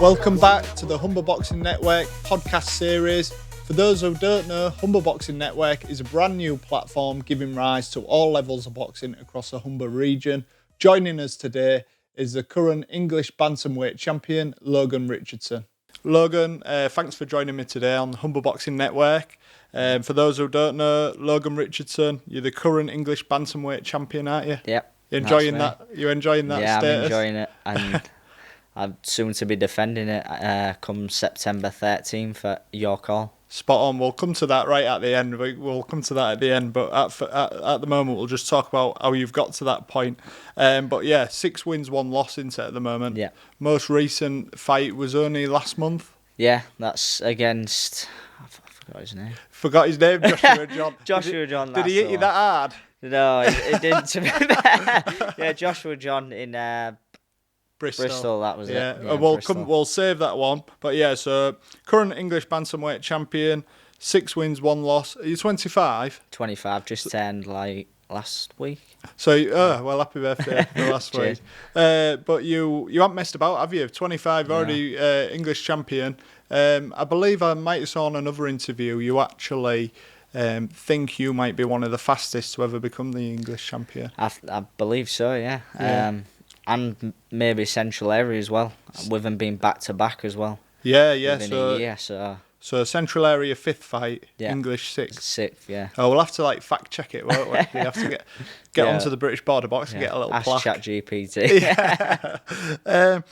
Welcome back to the Humber Boxing Network podcast series. For those who don't know, Humber Boxing Network is a brand new platform giving rise to all levels of boxing across the Humber region. Joining us today is the current English Bantamweight champion, Logan Richardson. Logan, thanks for joining me today on the Humber Boxing Network. For those who don't know, Logan Richardson, you're the current English Bantamweight champion, aren't you? Yep. You're enjoying that? You're enjoying that status? Yeah, I'm enjoying it, and I'm soon to be defending it come September 13th at York Hall. Spot on. We'll come to that right at the end. We'll come to that at the end, but at the moment we'll just talk about how you've got to that point. But yeah, 6 wins, 1 loss into it at the moment. Yeah. Most recent fight was only last month. Yeah, that's against... I forgot his name. Forgot his name, Joshua John. Joshua John. Did he hit you that hard? No, it didn't. To be fair. Yeah, Joshua John in Bristol. That was it. Yeah, we'll save that one. But yeah, so current English bantamweight champion, 6 wins, 1 loss. Are you 25? 25, just turned last week. So, well, happy birthday for last week. But you haven't messed about, have you? 25, already English champion. I believe I might have saw on another interview you actually think you might be one of the fastest to ever become the English champion. I believe so, yeah. And maybe Central Area as well, with them being back-to-back as well. Yeah. Within a year, So Central Area 5th fight, yeah. English 6th. 6th, yeah. Oh, we'll have to fact check it, won't we? We have to get onto the British Border Box and get a little Ask plaque. ChatGPT. Yeah.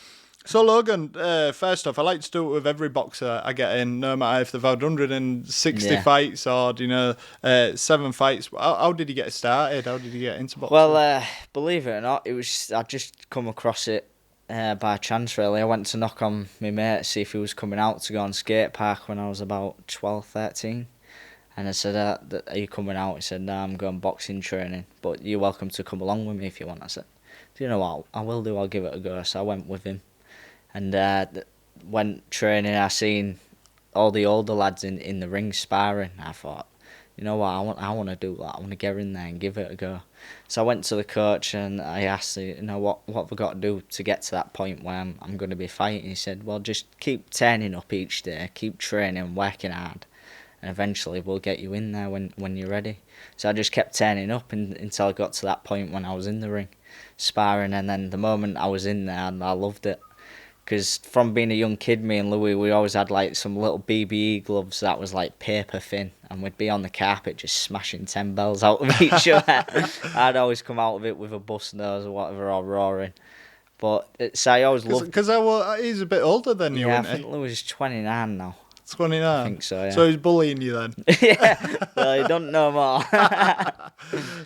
So Logan, first off, I like to do it with every boxer I get in, no matter if they've had 160 fights or 7 fights. How did you get started? How did you get into boxing? Well, believe it or not, I just come across it by chance, really. I went to knock on my mate to see if he was coming out to go on skate park when I was about 12, 13. And I said, are you coming out? He said, no, I'm going boxing training, but you're welcome to come along with me if you want. I said, do you know what? I will do, I'll give it a go. So I went with him. And went training, I seen all the older lads in the ring sparring. I thought, you know what, I want to do that. I want to get in there and give it a go. So I went to the coach and I asked, what have I got to do to get to that point where I'm going to be fighting? He said, well, just keep turning up each day, keep training, working hard, and eventually we'll get you in there when you're ready. So I just kept turning up until I got to that point when I was in the ring sparring, and then the moment I was in there, I loved it. Because from being a young kid, me and Louis, we always had some little BBE gloves that was paper thin, and we'd be on the carpet just smashing 10 bells out of each other. I'd always come out of it with a bust nose or whatever, or roaring. But I always loved... Because he's a bit older than you, yeah, isn't I think Louis is 29 now. 29? I think so, yeah. So he's bullying you then? Yeah, well, you don't know more.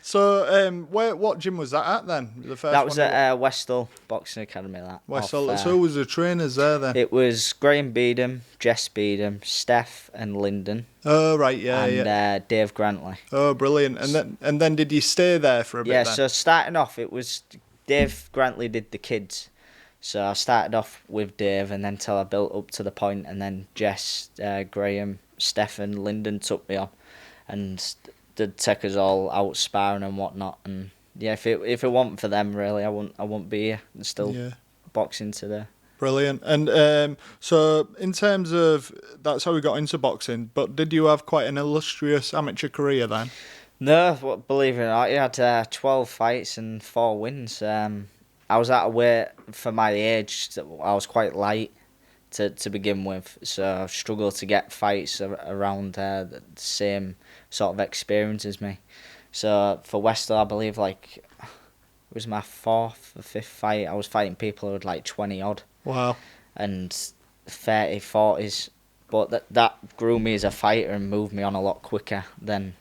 So what gym was that at then? The first that was at Westall Boxing Academy. Westall. So who was the trainers there then? It was Graham Beedham, Jess Beedham, Steph and Lyndon. Oh, right, yeah. And Dave Grantley. Oh, brilliant. And then did you stay there for a bit then? Yeah, so starting off, it was Dave Grantley did the kids. So I started off with Dave, and then till I built up to the point, and then Jess, Graham, Steph and Lyndon took me on, and they'd take us all out sparring and whatnot. And yeah, if it wasn't for them, really, I wouldn't be here. There's still boxing today. Brilliant. And so in terms of, that's how we got into boxing, but did you have quite an illustrious amateur career then? No, believe it or not, he had 12 fights and 4 wins. I was at a weight for my age that I was quite light to begin with, so I struggled to get fights around the same sort of experience as me. So for Westall, I believe it was my 4th or 5th fight. I was fighting people who had 20 odd. Wow. And 30, 40s. But that grew me as a fighter and moved me on a lot quicker than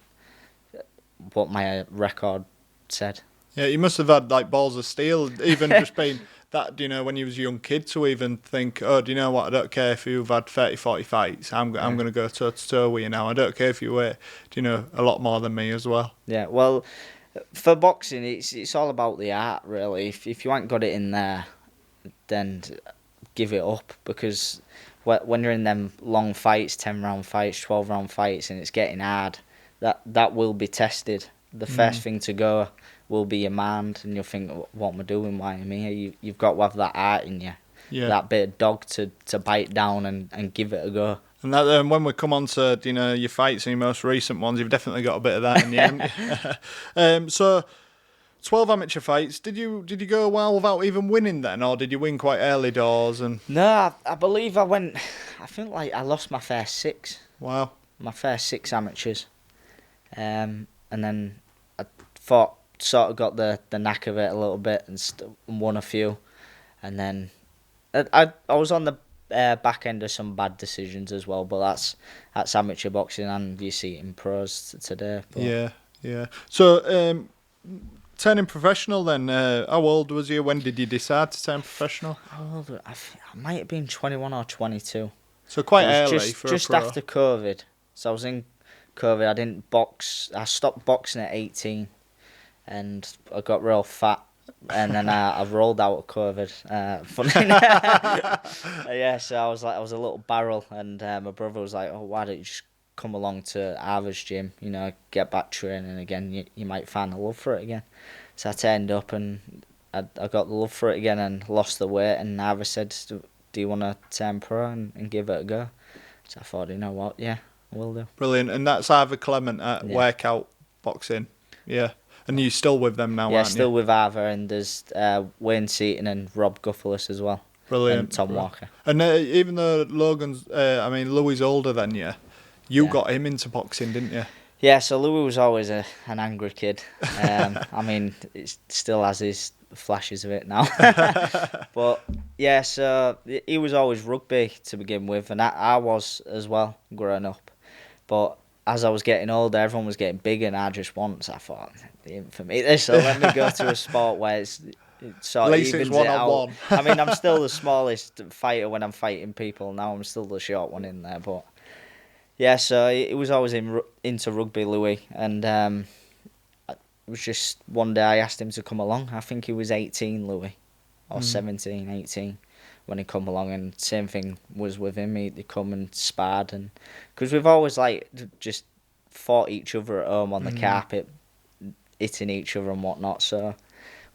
what my record said. Yeah, you must have had balls of steel, even just being that, when you was a young kid, to even think, oh, do you know what, I don't care if you've had 30, 40 fights, I'm going to go toe-to-toe with you now. I don't care if you weigh, a lot more than me as well. Yeah, well, for boxing, it's all about the art, really. If you ain't got it in there, then give it up, because when you're in them long fights, 10-round fights, 12-round fights, and it's getting hard, that will be tested. The first thing to go will be your mind, and you'll think, what am I doing? Why am I here? You've got to have that art in you. that bit of dog to bite down and give it a go. And that, when we come on to your fights and your most recent ones, you've definitely got a bit of that in you, haven't you? So 12 amateur fights. Did you go well without even winning then, or did you win quite early doors? And No, I believe I went. I think I lost my first 6. Wow. My first 6 amateurs, and then I sort of got the knack of it a little bit and won a few, and then I was on the back end of some bad decisions as well, but that's amateur boxing, and you see it in pros today. But. Yeah. So turning professional then, how old was you? When did you decide to turn professional? How old? I might have been 21 or 22. So quite early just just a pro. after COVID. So I was in COVID. I didn't box. I stopped boxing at 18, and I got real fat. And then I rolled out of COVID. Funny. Yeah, so I was a little barrel, and my brother was like, "Oh, why don't you just come along to Arva's gym? Get back training again. You might find a love for it again." So I turned up, and I got the love for it again, and lost the weight. And Arva said, "Do you want to turn pro and give it a go?" So I thought, you know what, yeah, I will do. Brilliant. And that's Arva Clement at Workout Boxing. Yeah. And you're still with them now, aren't you? Yeah, still with Arva, and there's Wayne Seaton and Rob Guffalis as well. Brilliant. And Tom Walker. And even though Louis older than you got him into boxing, didn't you? Yeah, so Louis was always an angry kid. It still has his flashes of it now. But yeah, so he was always rugby to begin with, and I was as well growing up. But as I was getting older, everyone was getting bigger, and I thought, it ain't for me this, so let me go to a sport where it sort of evens it out. I mean, I'm still the smallest fighter when I'm fighting people. Now I'm still the short one in there, but yeah, so he was always into rugby, Louis, and it was just one day I asked him to come along. I think he was 18, Louis, or 17, 18, when he come along, and same thing was with him. He'd come and sparred, and because we've always just fought each other at home on the carpet, hitting each other and whatnot. So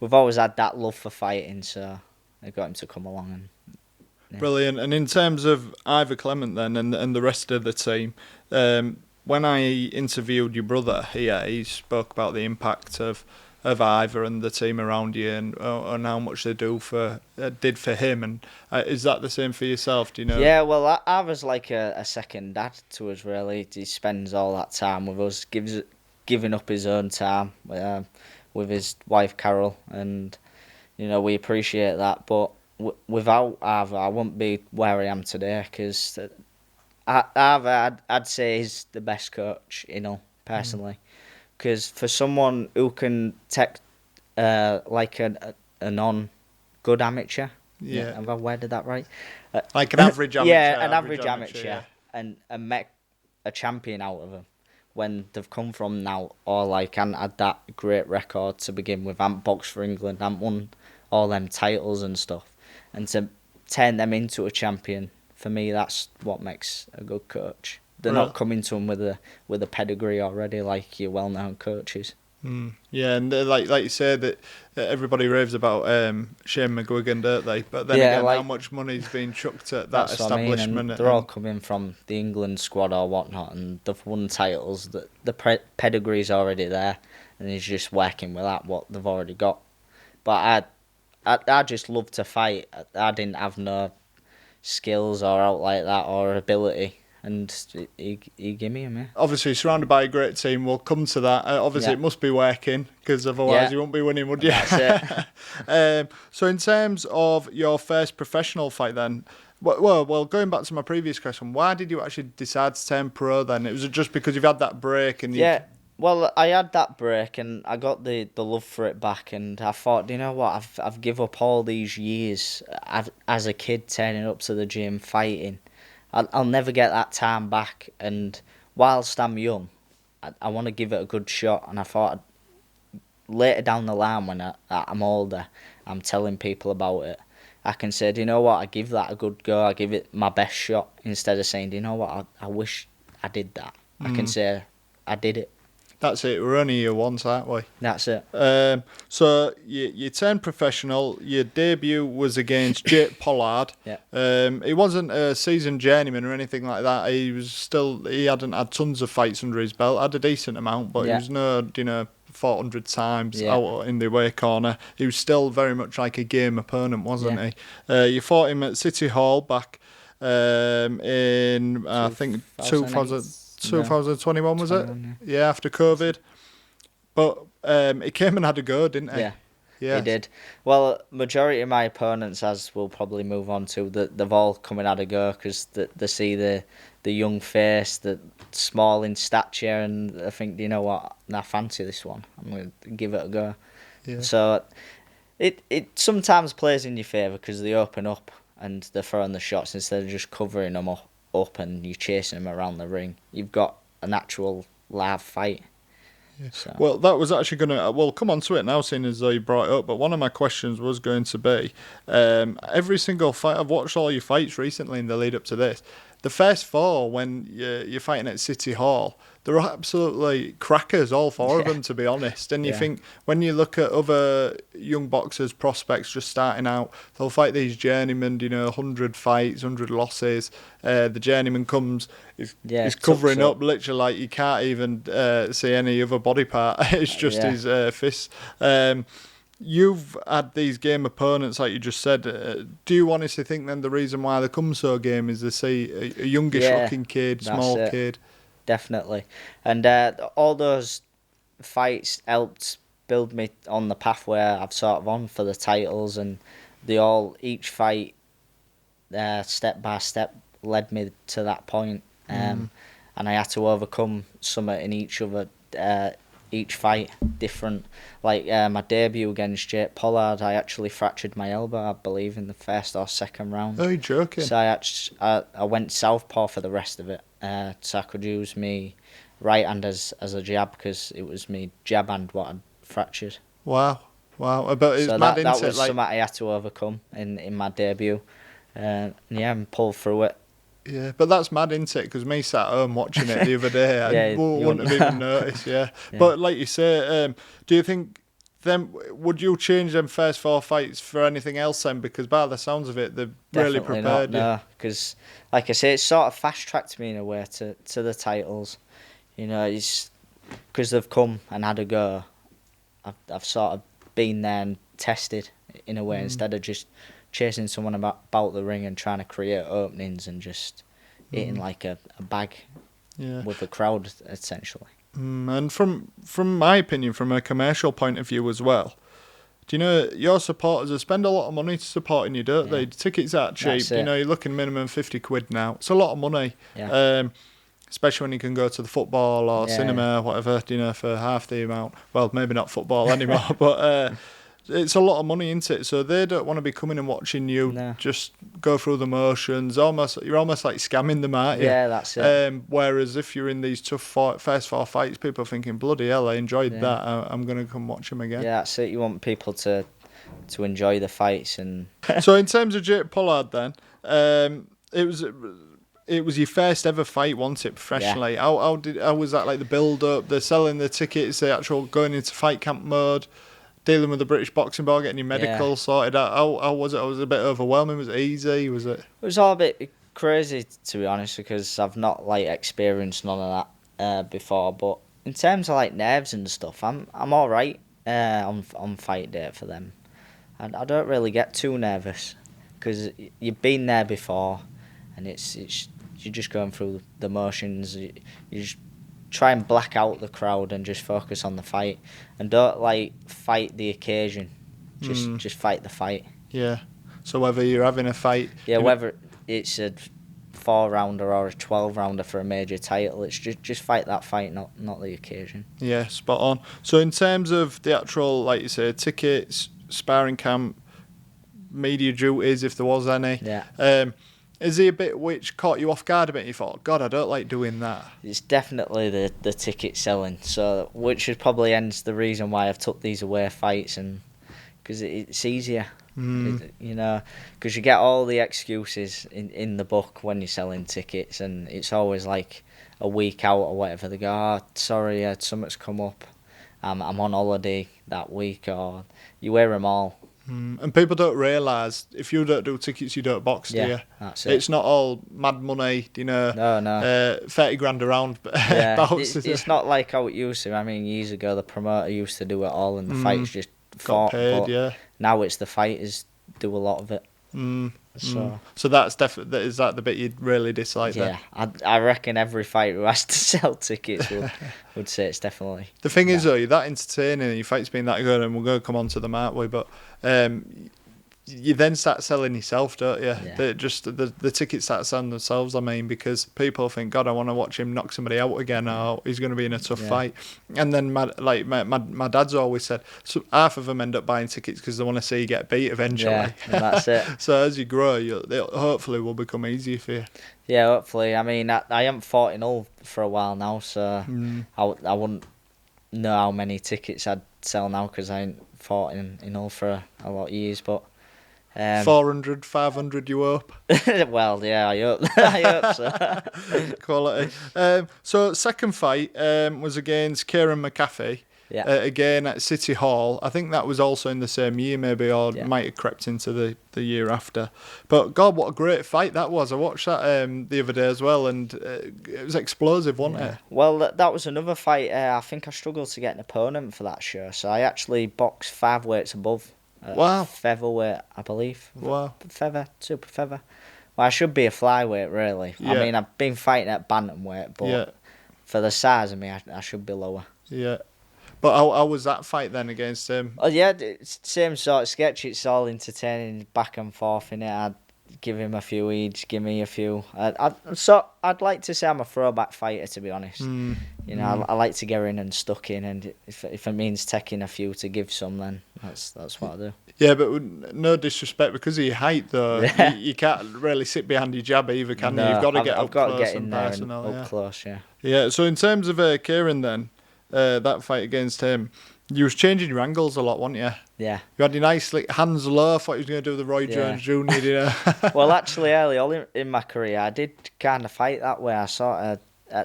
we've always had that love for fighting. So I got him to come along. And yeah. Brilliant. And in terms of Ivor Clement then and the rest of the team, when I interviewed your brother here, he spoke about the impact of Ivor and the team around you, and how much they did for him. And is that the same for yourself? Do you know? Yeah, well, Ivor's like a second dad to us, really. He spends all that time with us, giving up his own time with his wife Carol, and we appreciate that. But without Ivor, I wouldn't be where I am today, because Ivor, I'd say, is the best coach, personally. Because for someone who can take like a non-good amateur, have I worded that right? Like an average amateur. Yeah, an average amateur, yeah. and make a champion out of them when they've come from now, or and had that great record to begin with, and boxed for England, and won all them titles and stuff, and to turn them into a champion, for me, that's what makes a good coach. They're not coming to them with a pedigree already, like your well-known coaches. Yeah, and like you said, that everybody raves about Shane McGuigan, don't they? But then again, how much money's being chucked at that establishment? They're all coming from the England squad or whatnot, and they've won titles. The pedigree's already there, and he's just working with what they've already got. But I just love to fight. I didn't have no skills or out like that or ability. And he gave me him, yeah. Obviously, surrounded by a great team. We'll come to that. Obviously, it must be working, because otherwise you won't be winning, would you? That's it. So in terms of your first professional fight then, well, going back to my previous question, why did you actually decide to turn pro then? It was just because you've had that break? Yeah, well, I had that break, and I got the love for it back, and I thought, do you know what, I've give up all these years as a kid, turning up to the gym, fighting. I'll never get that time back, and whilst I'm young, I want to give it a good shot. And I thought later down the line, when I'm older, I'm telling people about it, I can say, do you know what, I give that a good go, I give it my best shot, instead of saying, do you know what, I wish I did that. I can say I did it. That's it. We're only here once, aren't we? That's it. So you turned professional. Your debut was against Jake Pollard. Yeah. He wasn't a seasoned journeyman or anything like that. He hadn't had tons of fights under his belt. Had a decent amount, but he was no 400 times out in the away corner. He was still very much like a game opponent, wasn't he? You fought him at City Hall back in I think 2021 was it? Yeah, after COVID. But he came and had a go, didn't he? Yeah, he did. Well, majority of my opponents, as we'll probably move on to, they've all come and had a go because they see the young face, the small in stature, and I think, you know what, I fancy this one. I'm going to give it a go. Yeah. So it sometimes plays in your favour because they open up and they're throwing the shots instead of just covering them up and you chasing them around the ring. You've got an actual live fight. Yeah. So. Well, that was actually going to... We'll come on to it now, seeing as though you brought it up, but one of my questions was going to be, every single fight... I've watched all your fights recently in the lead up to this. The first four, when you're fighting at City Hall, they're absolutely crackers, all four of them, to be honest. And you think, when you look at other young boxers, prospects just starting out, they'll fight these journeymen, 100 fights, 100 losses. The journeyman comes, he's covering up literally like you can't even see any other body part. It's just his fists. You've had these game opponents, like you just said. Do you honestly think then the reason why they come so game is they see a youngish-looking kid, small kid? Definitely. And all those fights helped build me on the path where I've sort of on for the titles, and each fight, step by step, led me to that point. And I had to overcome something in each fight different. Like my debut against Jake Pollard, I actually fractured my elbow, I believe, in the first or second round. Oh, you're joking. So I went southpaw for the rest of it, so I could use me right hand as a jab because it was me jab hand what I'd fractured. Wow. But it's so mad, that was something I had to overcome in my debut, and pull through it. Yeah, but that's mad, isn't it? Because me sat home watching it the other day, I wouldn't have even noticed. Yeah. But like you say, do you think would you change them first four fights for anything else then? Because by the sounds of it, they've really prepared you. No, because like I say, it's sort of fast tracked me in a way to the titles. It's because they've come and had a go. I've sort of been there and tested in a way instead of just chasing someone about the ring and trying to create openings and just eating like a bag with the crowd, essentially. And from my opinion, from a commercial point of view as well, do you know your supporters they spend a lot of money supporting you, don't they? The tickets aren't cheap. You're looking minimum £50 now. It's a lot of money. Yeah. Especially when you can go to the football or cinema or whatever, for half the amount. Well, maybe not football anymore, but it's a lot of money, isn't it? So they don't want to be coming and watching you just go through the motions. You're almost like scamming them, aren't you? Yeah, that's it. Whereas if you're in these tough first four fights, people are thinking, bloody hell, I enjoyed that. I'm going to come watch them again. Yeah, that's it. You want people to enjoy the fights. And So in terms of Jake Pollard then, it was your first ever fight, wasn't it, professionally? Yeah. How was that, like the build-up, the selling the tickets, the actual going into fight camp mode, dealing with the British Boxing Board, getting your medical sorted out? How was it? Was it a bit overwhelming? Was it easy? Was it? It was all a bit crazy, to be honest, because I've not experienced none of that before. But in terms of nerves and stuff, I'm all right on fight day for them. And I don't really get too nervous because you've been there before, and it's you're just going through the motions. You just try and black out the crowd and just focus on the fight, and don't fight the occasion. Just fight the fight. Yeah. So whether you're having a fight, whether it's a 4-rounder or a 12-rounder for a major title, it's just fight that fight, not the occasion. Yeah, spot on. So in terms of the actual, like you say, tickets, sparring camp, media duties, if there was any. Yeah. Is there a bit which caught you off guard a bit? You thought, God, I don't like doing that. It's definitely the ticket selling. So, which is probably ends the reason why I've took these away fights, and because it's easier. You know, because you get all the excuses in the book when you're selling tickets, and it's always like a week out or whatever. They go, "Oh, sorry, something's come up. I'm on holiday that week," or you wear them all. And people don't realise, if you don't do tickets, you don't box, do you? That's it. It's not all mad money, No. 30 grand around Yeah, bouts. it's not like how it used to. I mean, years ago, the promoter used to do it all, and the fighters just fought. Paid, but now it's the fighters do a lot of it. So that's definitely, is that the bit you'd really dislike then? I reckon every fighter who has to sell tickets would say it's definitely. The thing is though, you're that entertaining and your fight's been that good, and we're going to come on to them, aren't we? But you then start selling yourself, don't you? The tickets start selling themselves, I mean, because people think, God, I want to watch him knock somebody out again, or he's going to be in a tough fight. And then my dad's always said, so half of them end up buying tickets because they want to see you get beat eventually. Yeah, and that's it. So as you grow, it hopefully will become easier for you. Yeah, hopefully. I mean, I haven't fought in all for a while now, so I wouldn't know how many tickets I'd sell now because I ain't fought in all for a lot of years, but 400, 500, you hope? Well, yeah, I hope so. Quality. So second fight was against Kieran McAfee. Yeah. Again at City Hall. I think that was also in the same year maybe, or might have crept into the year after. But God, what a great fight that was. I watched that the other day as well, and it was explosive, wasn't it? Well, that was another fight. I think I struggled to get an opponent for that show, so I actually boxed 5 weights above. Wow. Featherweight, I believe. Wow. Super feather. Well, I should be a flyweight, really. Yeah. I mean, I've been fighting at bantamweight, but for the size of me, I should be lower. Yeah. But how was that fight then against him? Oh, yeah, it's same sort of sketch. It's all entertaining, back and forth in it. I'd give him a few, he'd give me a few. I'd like to say I'm a throwback fighter, to be honest. I like to get in and stuck in, and if it means taking a few to give some, then that's what I do. Yeah, but no disrespect, because of your height though, you can't really sit behind your jab either, can you? You've got to get up close and personal. Up close, Yeah, so in terms of Kieran then, that fight against him, you was changing your angles a lot, weren't you? Yeah. You had your nice hands low, thought you was going to do the Roy Jones Jr., Well, actually, early on in my career, I did kind of fight that way. I sort of,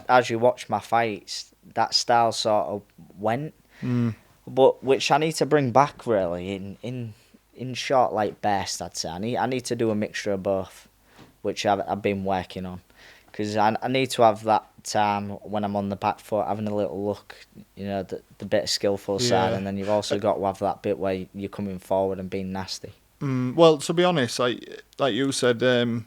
as you watch my fights, that style sort of went. But which I need to bring back, really, in short, like best, I'd say. I need to do a mixture of both, which I've been working on. Because I need to have that time when I'm on the back foot, having a little look, the bit of skillful side, and then you've also got to have that bit where you're coming forward and being nasty. Well, to be honest, like you said, I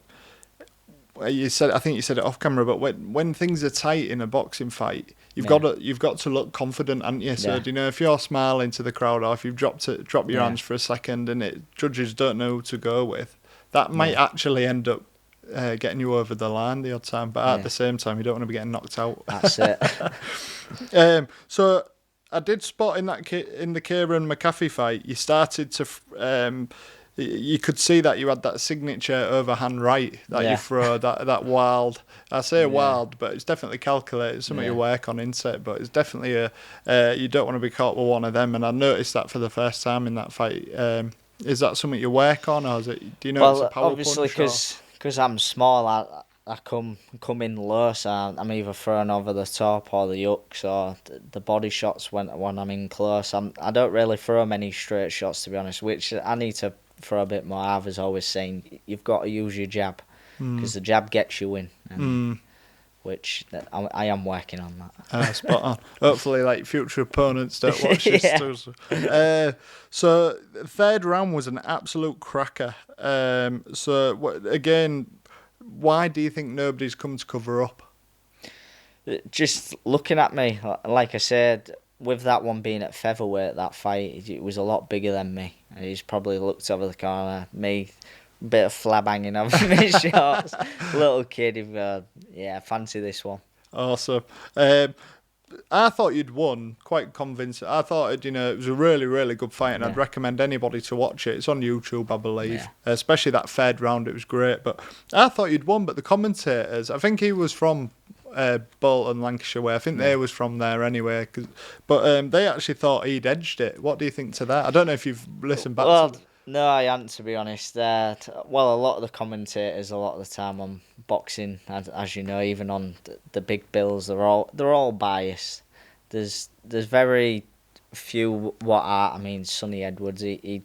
think you said it off camera, but when things are tight in a boxing fight, you've got to look confident, haven't you? So if you're smiling to the crowd, or if you've dropped your hands for a second, and judges don't know who to go with, that might actually end up getting you over the line the odd time, but at the same time you don't want to be getting knocked out. That's it. So I did spot in the Kieran McAfee fight, you started to you could see that you had that signature overhand right that you throw, that wild, I say wild, but it's definitely calculated, something you work on inset, but it's definitely you don't want to be caught with one of them, and I noticed that for the first time in that fight. Is that something you work on, or is it, do you know it's a power obviously punch? Because I'm small, I come in low, so I'm either thrown over the top or the hooks or the body shots when I'm in close. I don't really throw many straight shots, to be honest, which I need to throw a bit more. I was always saying you've got to use your jab, because the jab gets you in, which I am working on that. Spot on. Hopefully, future opponents don't watch this too. So third round was an absolute cracker. Again, why do you think nobody's come to cover up? Just looking at me, like I said, with that one being at featherweight, that fight, it was a lot bigger than me. He's probably looked over the corner, me, bit of flab hanging over my shorts, little kid, fancy this one. Awesome. I thought you'd won quite convincing. I thought it was a really, really good fight, and I'd recommend anybody to watch it. It's on YouTube, I believe. Especially that third round, it was great. But I thought you'd won, but the commentators, I think he was from Bolton, Lancashire way. I think they was from there anyway. But they actually thought he'd edged it. What do you think to that? I don't know if you've listened back to it. No, I hadn't, to be honest. Well, a lot of the commentators, a lot of the time on boxing, as you know, even on the big bills, they're all biased. There's very few what are. I mean, Sonny Edwards, he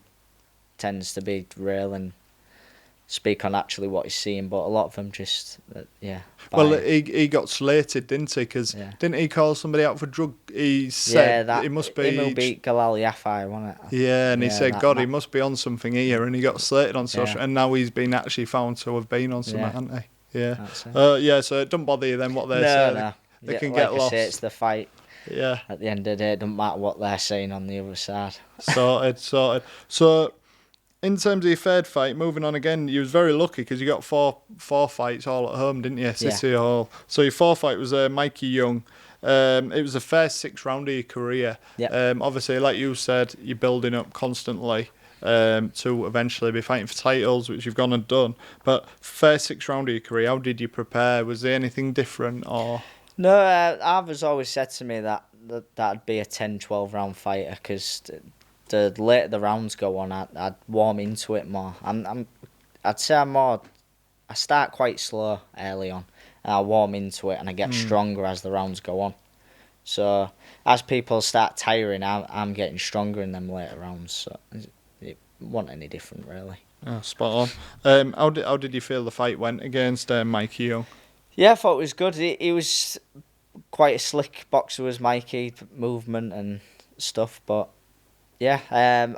tends to be real and speak on actually what he's seeing, but a lot of them just Well, biased. he got slated, didn't he? Because Yeah. didn't he call somebody out for drug? He Yeah, said that it must him who be. beat Galal Yafai, wasn't it? Yeah, and he Yeah, said, that God, he Matt. must be on something here, and he got slated on social, Yeah. and now he's been actually found to have been on something, Yeah, hasn't he? Yeah. that's it. Yeah, so it doesn't bother you then what they No, say. no. They Yeah, can like get I say, it's lost. the fight. Yeah, At the end of the day, it doesn't matter what they're saying on the other side. sorted. So, in terms of your third fight, moving on again, you was very lucky because you got four fights all at home, didn't you? Yeah. City Hall. So your fourth fight was Mikey Young. It was the first 6 round of your career. Yeah. Obviously, like you said, you're building up constantly to eventually be fighting for titles, which you've gone and done. But first 6 round of your career, how did you prepare? Was there anything different or? No, Arthur's always said to me that'd be a 10, 12 round fighter because the later the rounds go on, I'd warm into it more. I'd say I start quite slow early on, and I warm into it, and I get stronger as the rounds go on. So as people start tiring, I'm getting stronger in them later rounds. So it wasn't any different really. Oh, spot on. How did you feel the fight went against Mikey Young? Yeah, I thought it was good. He was quite a slick boxer, was Mikey, movement and stuff. But yeah,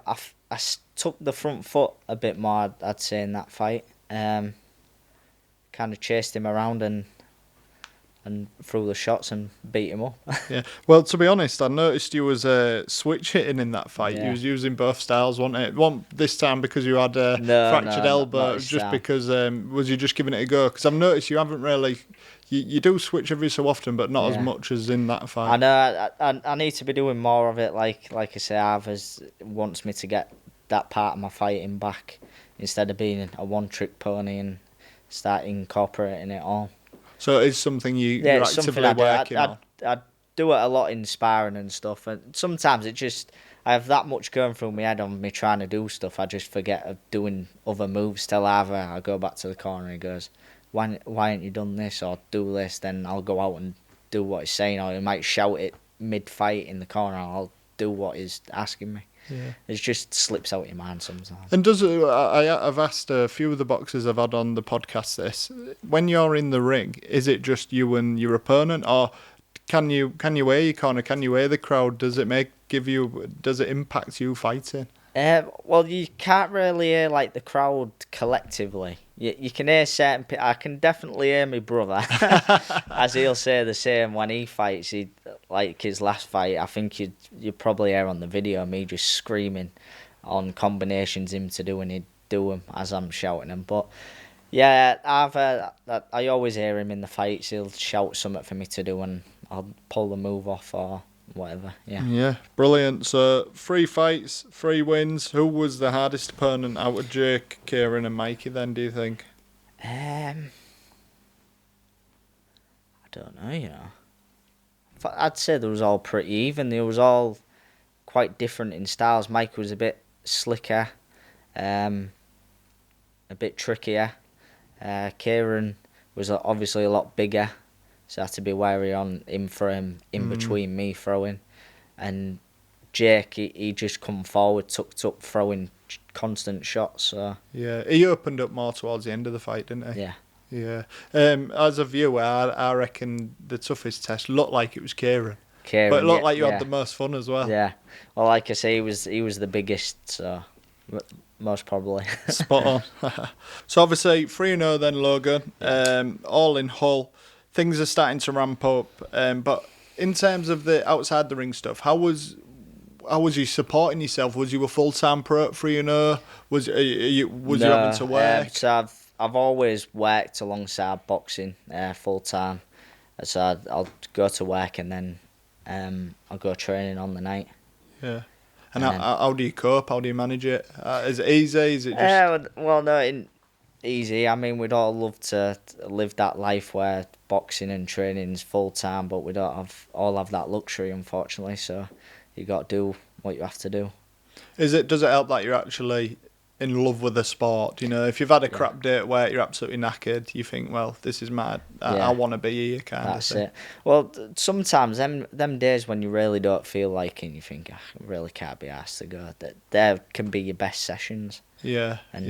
took the front foot a bit more, I'd say, in that fight. Kind of chased him around and threw the shots and beat him up. Yeah. Well, to be honest, I noticed you was switch hitting in that fight. You Yeah. was using both styles, wasn't it? One this time because you had a No, fractured not elbow, this just time. because was you just giving it a go? Because I've noticed you haven't really. You do switch every so often, but not as Yeah. much as in that I fight. know I need to be doing more of it. Like I say, Arthurs wants me to get that part of my fighting back instead of being a one-trick pony and start incorporating it all. So it's something Yeah, you're it's something actively I do. working on. I do it a lot in sparring and stuff, and sometimes I have that much going through my head on me trying to do stuff. I just forget of doing other moves. Till either I go back to the corner and he goes, why ain't you done this or do this? Then I'll go out and do what he's saying, or he might shout it mid-fight in the corner. I'll do what he's asking me. Yeah. It just slips out your mind sometimes. And I've asked a few of the boxers I've had on the podcast this. When you're in the ring, is it just you and your opponent, or can you wear your corner? Can you wear the crowd? Does it impact you fighting? Well, you can't really hear like the crowd collectively. You can hear certain people. I can definitely hear my brother, as he'll say the same when he fights. He like his last fight. I think you probably hear on the video me just screaming on combinations him to do, and he'd do them as I'm shouting them. But yeah, I always hear him in the fights. He'll shout something for me to do, and I'll pull the move off or whatever. Yeah, brilliant. So 3 fights, 3 wins. Who was the hardest opponent out of Jake, Kieran, and Mikey? Then do you think? I don't know. I'd say they was all pretty even. They was all quite different in styles. Mike was a bit slicker, a bit trickier. Kieran was obviously a lot bigger, so I had to be wary on him throwing in between me throwing. And Jake, he just come forward, tucked up, throwing constant shots. So Yeah, he opened up more towards the end of the fight, didn't he? yeah. Yeah. As a viewer, I reckon the toughest test looked like it was Kieran. Kieran, But it looked like you yeah. had the most fun as well. Yeah. Well, like I say, he was the biggest, so most probably. Spot on. So obviously 3-0 then, Logan. All in Hull. Things are starting to ramp up. But in terms of the outside the ring stuff, how was you supporting yourself? Was you a full-time pro at 3-0? Was you having to work? So I've always worked alongside boxing full time. So I'll go to work and then I'll go training on the night. Yeah. And how do you cope? How do you manage it? Is it easy? Is it just... Well, no, it easy. I mean, we'd all love to live that life where boxing and training's full time, but we don't all have that luxury, unfortunately. So you got to do what you have to do. Does it help that you're actually in love with the sport. You know, if you've had a crap day at work, you're absolutely knackered. You think, well, this is mad. I want to be here, kind of thing. That's it. Well, sometimes them days when you really don't feel like it, and you think, I really can't be asked to go. There can be your best sessions. Yeah, and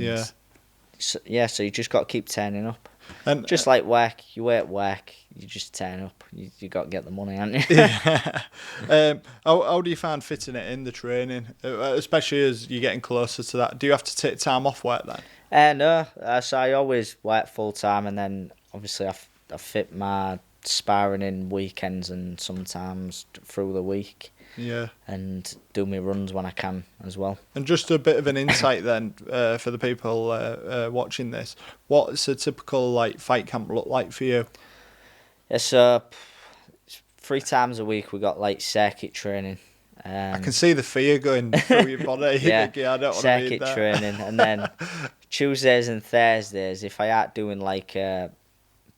So you just got to keep turning up. And just like work, you at work, you just turn up. You got to get the money, haven't you? Yeah. How do you find fitting it in the training, especially as you're getting closer to that? Do you have to take time off work then? No. So I always work full time, and then obviously I fit my sparring in weekends and sometimes through the week. Yeah. And do my runs when I can as well. And just a bit of an insight then for the people watching this. What's a typical like fight camp look like for you? Yeah, so 3 times a week we got like circuit training. I can see the fear going through your body. Yeah, I don't want to read circuit that. training, and then Tuesdays and Thursdays, if I aren't doing like a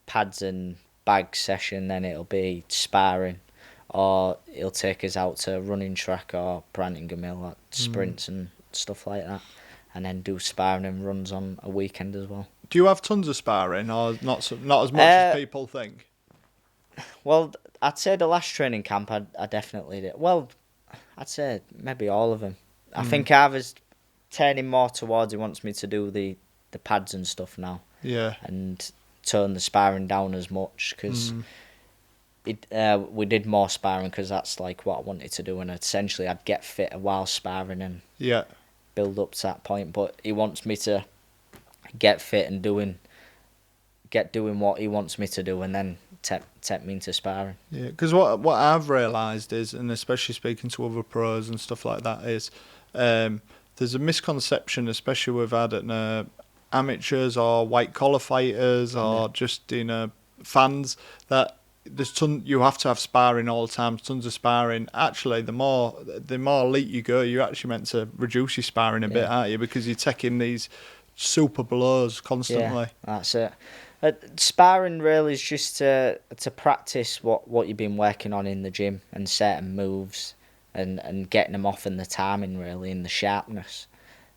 pads and bag session, then it'll be sparring. Or he'll take us out to running track or Brantingham Hill, like sprints and stuff like that, and then do sparring and runs on a weekend as well. Do you have tons of sparring, or not as much as people think? Well, I'd say the last training camp I definitely did. Well, I'd say maybe all of them. I think I was turning more towards he wants me to do the pads and stuff now. Yeah. And tone the sparring down as much because. We did more sparring because that's like what I wanted to do, and essentially I'd get fit while sparring and build up to that point. But he wants me to get fit and doing what he wants me to do, and then take me into sparring. Yeah, because what I've realised is, and especially speaking to other pros and stuff like that, is there's a misconception, especially with amateurs or white collar fighters or just fans, that you have to have sparring all the time, tons of sparring. Actually, the more elite you go, you're actually meant to reduce your sparring a bit, aren't you? Because you're taking these super blows constantly. Yeah, that's it. Sparring really is just to practice what you've been working on in the gym and certain moves and getting them off in the timing really and the sharpness.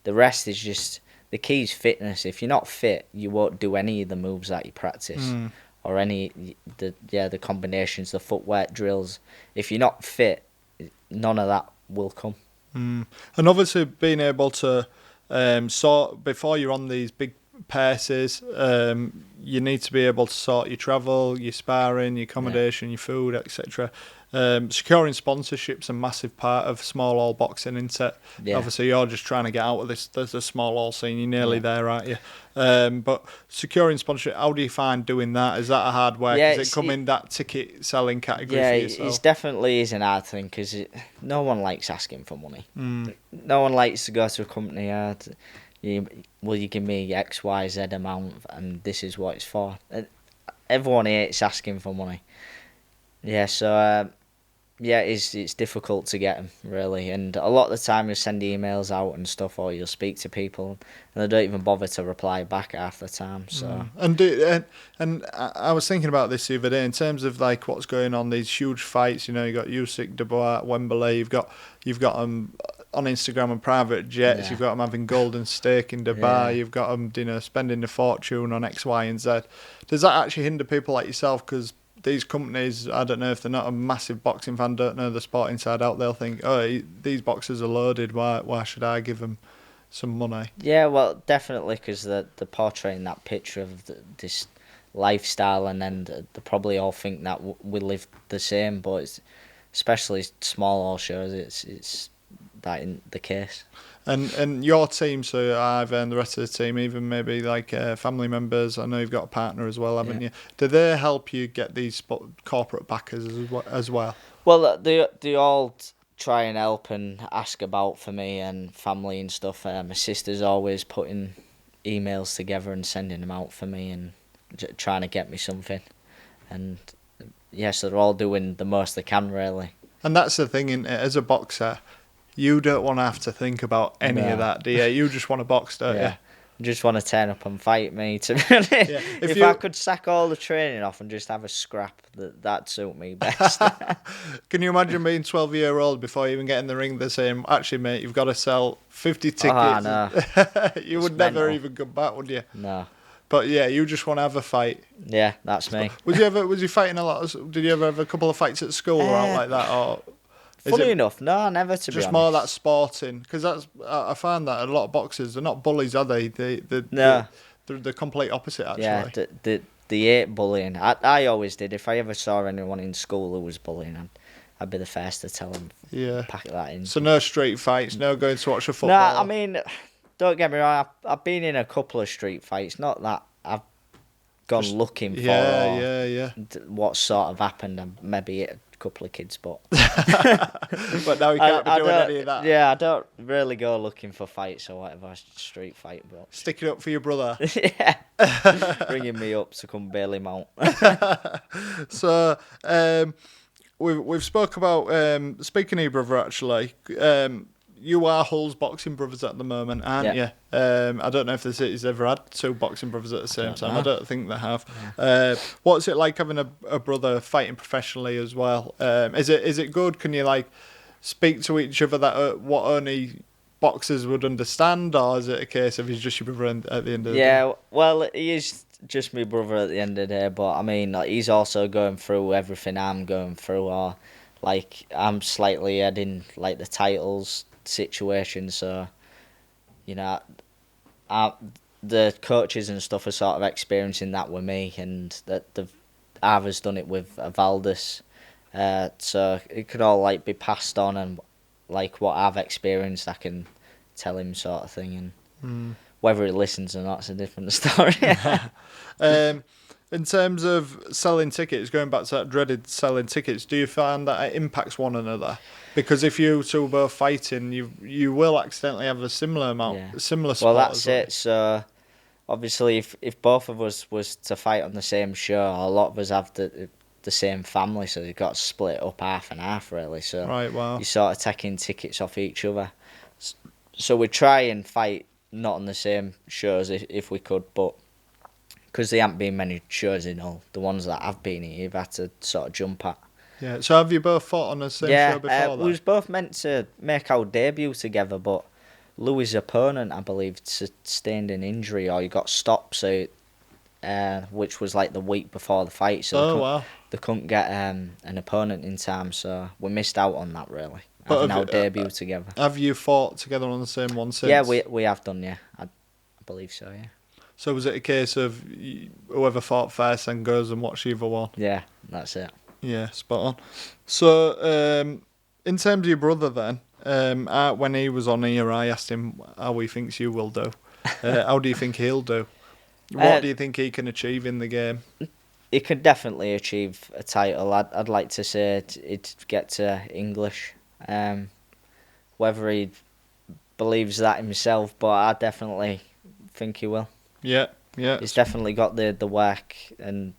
The rest is just, the key is fitness. If you're not fit, you won't do any of the moves that you practice. Or the combinations, the footwork drills. If you're not fit, none of that will come. And obviously being able to sort, before you're on these big paces, you need to be able to sort your travel, your sparring, your accommodation, your food, etc. Securing sponsorship's a massive part of small hall boxing, isn't it? Yeah. Obviously, you're just trying to get out of this. There's a small hall scene. You're nearly there, aren't you? But securing sponsorship, how do you find doing that? Is that a hard work? Does it come in that ticket selling category for yourself? It definitely is an hard thing because no one likes asking for money. No one likes to go to a company. Will you give me X, Y, Z amount, and this is what it's for? Everyone hates asking for money. Yeah, so it's difficult to get them really, and a lot of the time you send emails out and stuff, or you'll speak to people, and they don't even bother to reply back half the time. So and I was thinking about this the other day in terms of like what's going on, these huge fights. You got Usyk, Dubois, Wembley. You've got them on Instagram and private jets. Yeah. You've got them having golden steak in Dubai. Yeah. You've got them spending a fortune on X, Y, and Z. Does that actually hinder people like yourself? Because these companies, I don't know, if they're not a massive boxing fan, don't know the sport inside out, they'll think, oh, these boxers are loaded, why should I give them some money? Yeah, well, definitely, because they're portraying that picture of this lifestyle, and then they probably all think that we live the same, but especially small hall shows, it's that in the case. And your team, so I've and the rest of the team, even maybe like family members, I know you've got a partner as well, haven't you? Do they help you get these corporate backers as well? Well, they all try and help and ask about for me and family and stuff. My sister's always putting emails together and sending them out for me and trying to get me something. And so they're all doing the most they can, really. And that's the thing, as a boxer, you don't want to have to think about any of that, do you? You just want to box, don't you? just want to turn up and fight me. To be honest. Yeah. If I could sack all the training off and just have a scrap, that'd suit me best. Can you imagine being 12-year-old before you even get in the ring? They're saying, actually, mate, you've got to sell 50 tickets. Oh, no. You would never even come back, would you? No. But yeah, you just want to have a fight. Yeah, that's me. Was you fighting a lot? Did you ever have a couple of fights at school or out like that? Or funny enough, no, never, to be honest. Just more that sporting, because I find that a lot of boxers, they're not bullies, are they? No. They're the complete opposite, actually. Yeah, they hate bullying. I always did. If I ever saw anyone in school who was bullying, I'd be the first to tell them. Yeah. Pack that in. So no street fights, no going to watch a football. No, I mean, don't get me wrong. I've been in a couple of street fights. Not that I've gone looking for. Yeah. What sort of happened? And maybe hit a couple of kids, but. But now you can't be doing any of that. Yeah, I don't really go looking for fights or whatever. Street fight, but. Sticking up for your brother. Yeah. Bringing me up to come bail him out. So, we've spoke about speaking of your brother actually. You are Hull's boxing brothers at the moment, aren't you? I don't know if the city's ever had two boxing brothers at the same time. I don't think they have. Yeah. What's it like having a brother fighting professionally as well? Is it good? Can you like speak to each other that what only boxers would understand, or is it a case of he's just your brother at the end of the day? Yeah, well, he is just my brother at the end of the day, but I mean, like, he's also going through everything I'm going through, or like I'm slightly heading like the titles situation, so you know, the coaches and stuff are sort of experiencing that with me, and that Ava's done it with Valdis, so it could all like be passed on, and like what I've experienced, I can tell him, sort of thing, and whether he listens or not is a different story. In terms of selling tickets, going back to that dreaded selling tickets, do you find that it impacts one another? Because if you two are both fighting, you will accidentally have a similar amount, similar spot. Well, that's it. So, obviously, if both of us was to fight on the same show, a lot of us have the same family, so you've got to split up half and half, really. So, right, wow. You're sort of taking tickets off each other. So we try and fight not on the same shows if we could, but because there haven't been many shows in all, the ones that have been here, you've had to sort of jump at. Yeah, so have you both fought on the same show before that? We was both meant to make our debut together, but Louis' opponent, I believe, sustained an injury or he got stopped, so which was like the week before the fight. So they couldn't get an opponent in time, so we missed out on that, really. Having our debut together. Have you fought together on the same one since? Yeah, we have done, yeah. I believe so, yeah. So was it a case of whoever fought first then goes and watch either one? Yeah, that's it. Yeah, spot on. So, in terms of your brother then, when he was on here, I asked him how he thinks you will do. How do you think he'll do? What do you think he can achieve in the game? He could definitely achieve a title. I'd like to say it'd get to English. Whether he believes that himself, but I definitely think he will. Yeah. He's definitely got the work and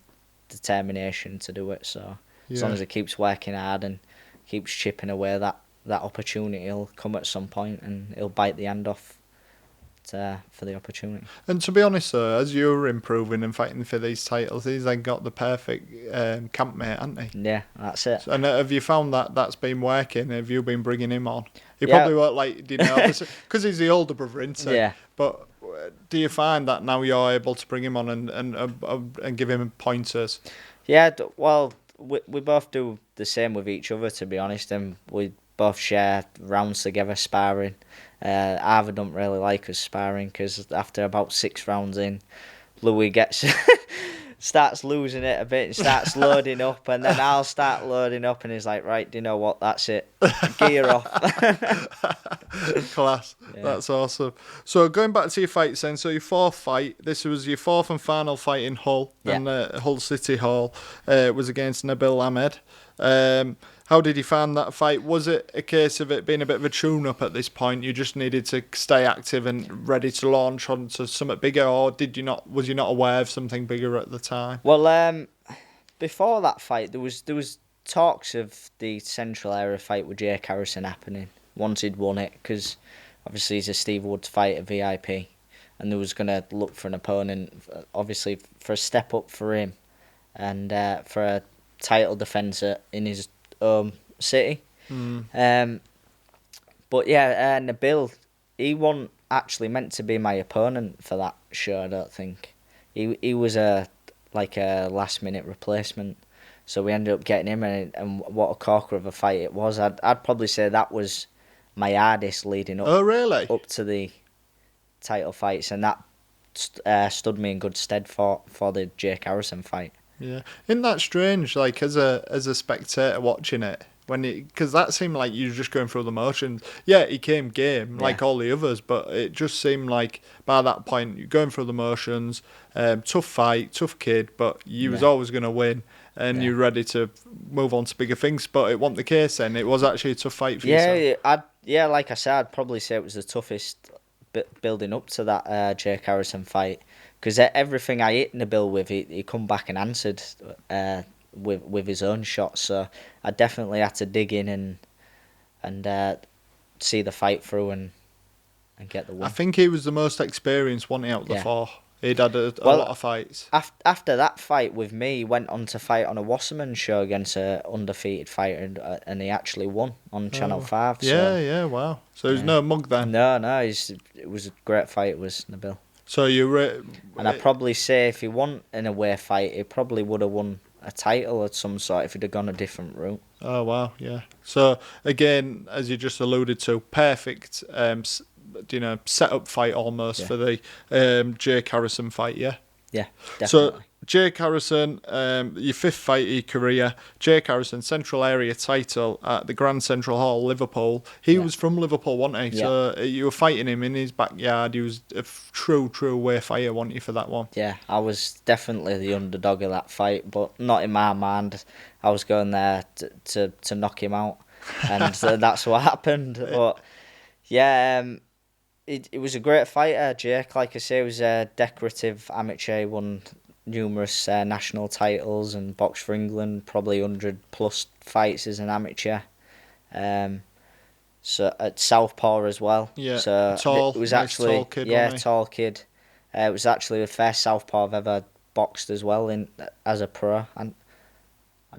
determination to do it. So as long as he keeps working hard and keeps chipping away, that opportunity will come at some point, and he'll bite the hand off for the opportunity. And to be honest, though, as you're improving and fighting for these titles, he's then got the perfect campmate, hasn't he? Yeah, that's it. And have you found that's been working? Have you been bringing him on? He probably won't like, because he's the older brother, isn't he? Yeah. But do you find that now you're able to bring him on and give him pointers? Yeah, well, we both do the same with each other, to be honest, and we both share rounds together, sparring. Ava don't really like us sparring because after about 6 rounds in, Louis starts losing it a bit and starts loading up, and then I'll start loading up, and he's like, right, do you know what, that's it, gear off. Class. Yeah. That's awesome. So going back to your fights then, so your 4th fight, this was your 4th and final fight in Hull, and Hull City Hall, was against Nabil Ahmed. How did you find that fight? Was it a case of it being a bit of a tune-up at this point? You just needed to stay active and ready to launch onto something bigger, or was you not aware of something bigger at the time? Well, before that fight, there was talks of the Central Area fight with Jake Harrison happening once he'd won it, because obviously he's a Steve Woods fighter, VIP. and they was gonna look for an opponent, obviously for a step up for him, and for a title defence in his city. But yeah, Nabil, he wasn't actually meant to be my opponent for that show. I don't think he was a last minute replacement. So we ended up getting him, and what a corker of a fight it was. I'd probably say that was my hardest leading up. Oh, really? Up to the title fights, and that stood me in good stead for the Jake Harrison fight. Yeah, isn't that strange? Like as a spectator watching it, because that seemed like you were just going through the motions. Yeah, he came game like all the others, but it just seemed like by that point you're going through the motions. Tough fight, tough kid, but you was always going to win, and you're ready to move on to bigger things. But it wasn't the case then. It was actually a tough fight for yourself. Like I said, I'd probably say it was the toughest building up to that Jake Harrison fight, because everything I hit Nabil with, he come back and answered with his own shots. So I definitely had to dig in and see the fight through and get the win. I think he was the most experienced one out of the four. He'd had a lot of fights. After that fight with me, he went on to fight on a Wasserman show against an undefeated fighter, and he actually won on Channel 5. So. Wow. So there's no mug then? No, it was a great fight, it was Nabil. So and I'd probably say if he won an away fight, he probably would have won a title of some sort if he'd have gone a different route. Oh, wow, yeah. So, again, as you just alluded to, perfect set-up fight almost for the Jake Harrison fight, yeah? Yeah, definitely. So, Jake Harrison, your fifth fight of your career, Jake Harrison, Central Area title at the Grand Central Hall, Liverpool. He was from Liverpool, wasn't he? Yeah. So, you were fighting him in his backyard. He was a true away fighter, wasn't you, for that one? Yeah, I was definitely the underdog of that fight, but not in my mind. I was going there to knock him out, and that's what happened. But, yeah... It was a great fighter, Jake. Like I say, he was a decorative amateur. He won numerous national titles and boxed for England. Probably 100+ fights as an amateur. So at Southpaw as well. Yeah, so tall. It was nice actually tall kid, tall kid. It was actually the first Southpaw I've ever boxed as well as a pro. And I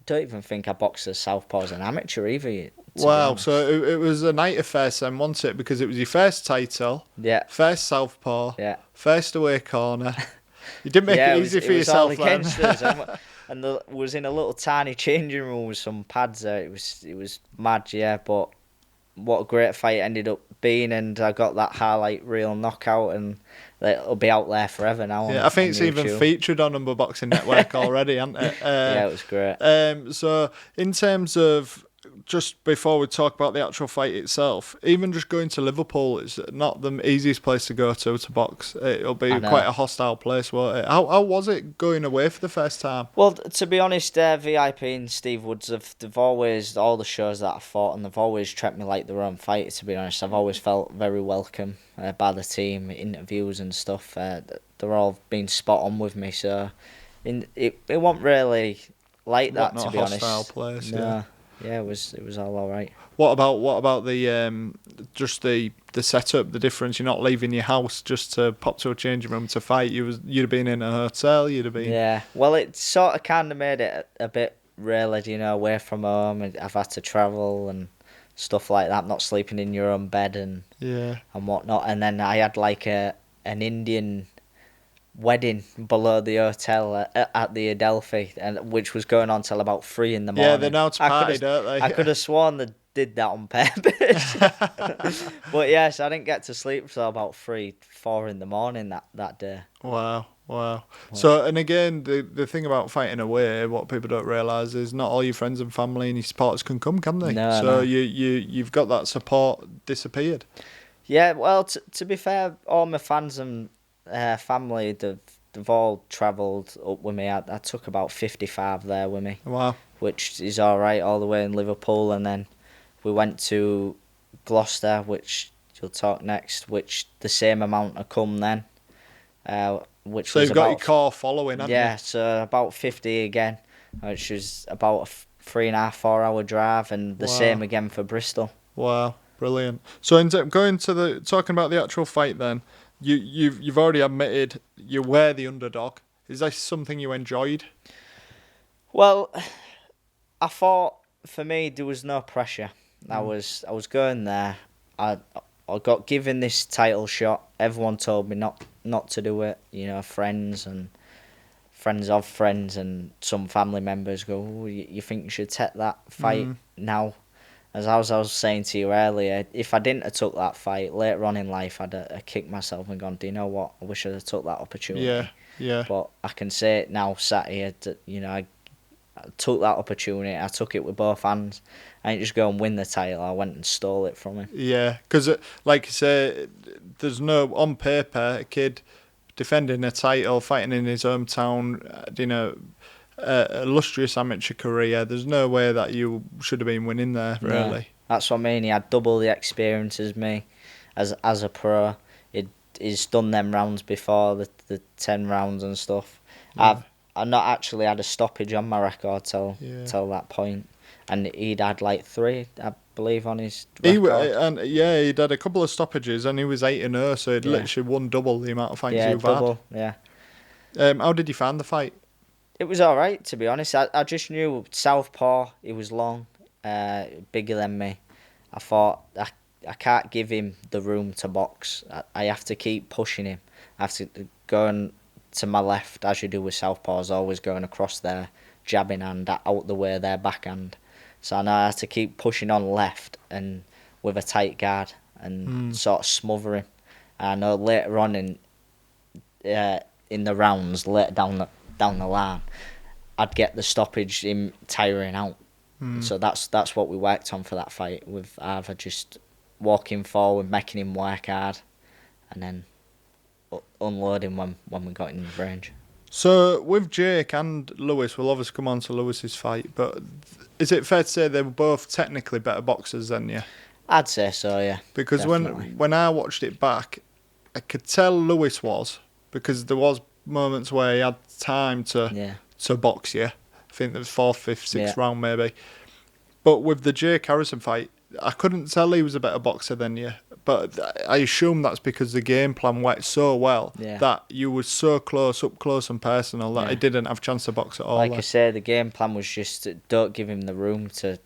don't even think I boxed as Southpaw as an amateur either. Wow, so it was a night of first then, wasn't it? Because it was your first title, first Southpaw, first away corner. You didn't make it easy for yourself all against us. And was in a little tiny changing room with some pads there. It was mad, but what a great fight it ended up being, and I got that highlight reel knockout, and it'll be out there forever now. I think it's YouTube. even featured on Humber Boxing Network already, hasn't it? Yeah, it was great. So in terms of, just before we talk about the actual fight itself, even just going to Liverpool is not the easiest place to go to box. It'll be quite a hostile place, won't it? How was it going away for the first time? Well, to be honest, VIP and Steve Woods, they've always, all the shows that I've fought, and they've always treated me like their own fighter, to be honest. I've always felt very welcome by the team, interviews and stuff. They're all been spot on with me, so it wasn't really like that, to be honest. Not a hostile place, no. Yeah, it was all right. What about the just the setup, the difference? You're not leaving your house just to pop to a changing room to fight. You'd have been in a hotel. You'd have been. Yeah, well, it sort of kind of made it a bit rare, away from home. I've had to travel and stuff like that. Not sleeping in your own bed and whatnot. And then I had like an Indian wedding below the hotel at the Adelphi, and which was going on till about 3 in the morning. Yeah, they're now to party, don't they? I could have sworn they did that on purpose. But yes, I didn't get to sleep till about 3-4 in the morning that day. Wow. So, and again, the thing about fighting away, what people don't realise is not all your friends and family and your supporters can come, can they? No, so no. You've got that support disappeared. Yeah, well, to be fair, all my fans and family, they've all travelled up with me. I took about 55 there with me. Wow. Which is all right, all the way in Liverpool, and then we went to Gloucester, which you'll talk next, which the same amount have come then. Which so was you've got your core following, haven't you? Yeah, so about 50 again, which was about a 3.5-4 hour drive, and the same again for Bristol. Wow, brilliant. So talking about the actual fight then, you've already admitted you were the underdog. Is that something you enjoyed? Well, I thought for me there was no pressure. I was going there. I got given this title shot. Everyone told me not to do it. You know, friends and friends of friends and some family members go, oh, you think you should take that fight now? As I was saying to you earlier, if I didn't have took that fight later on in life, I'd have kicked myself and gone, do you know what? I wish I'd have took that opportunity. Yeah, yeah. But I can say it now, sat here, you know, I took that opportunity. I took it with both hands. I didn't just go and win the title. I went and stole it from him. Yeah, because like you say, there's no, on paper, a kid defending a title, fighting in his hometown, you know, illustrious amateur career. There's no way that you should have been winning there, really. No, that's what I mean. He had double the experience as me, as a pro. He's done them rounds before, the 10 rounds and stuff. Yeah. I've not actually had a stoppage on my record till that point, and he'd had like 3, I believe, on his record. He'd had a couple of stoppages, and he was 8-0, so he'd literally won double the amount of fights you've double, had. Yeah. How did you find the fight? It was all right, to be honest. I just knew southpaw. He was long, bigger than me. I thought I can't give him the room to box. I have to keep pushing him. I have to go to my left, as you do with southpaws, always going across their jabbing hand, out the way their backhand. So I know I have to keep pushing on left and with a tight guard and sort of smother him. I know later on in the rounds, later down the line, I'd get the stoppage, him tiring out. So that's what we worked on for that fight, with either just walking forward, making him work hard, and then unloading when we got in the range. So with Jake and Lewis, we'll obviously come on to Lewis's fight, but is it fair to say they were both technically better boxers than you? I'd say so, yeah. Because definitely. when I watched it back, I could tell Lewis was, because there was moments where he had time to box you. I think there was 4th, 5th, 6th round maybe. But with the Jake Harrison fight, I couldn't tell he was a better boxer than you. But I assume that's because the game plan worked so well that you were so up close and personal that he didn't have a chance to box at all. Like I say, the game plan was just don't give him the room to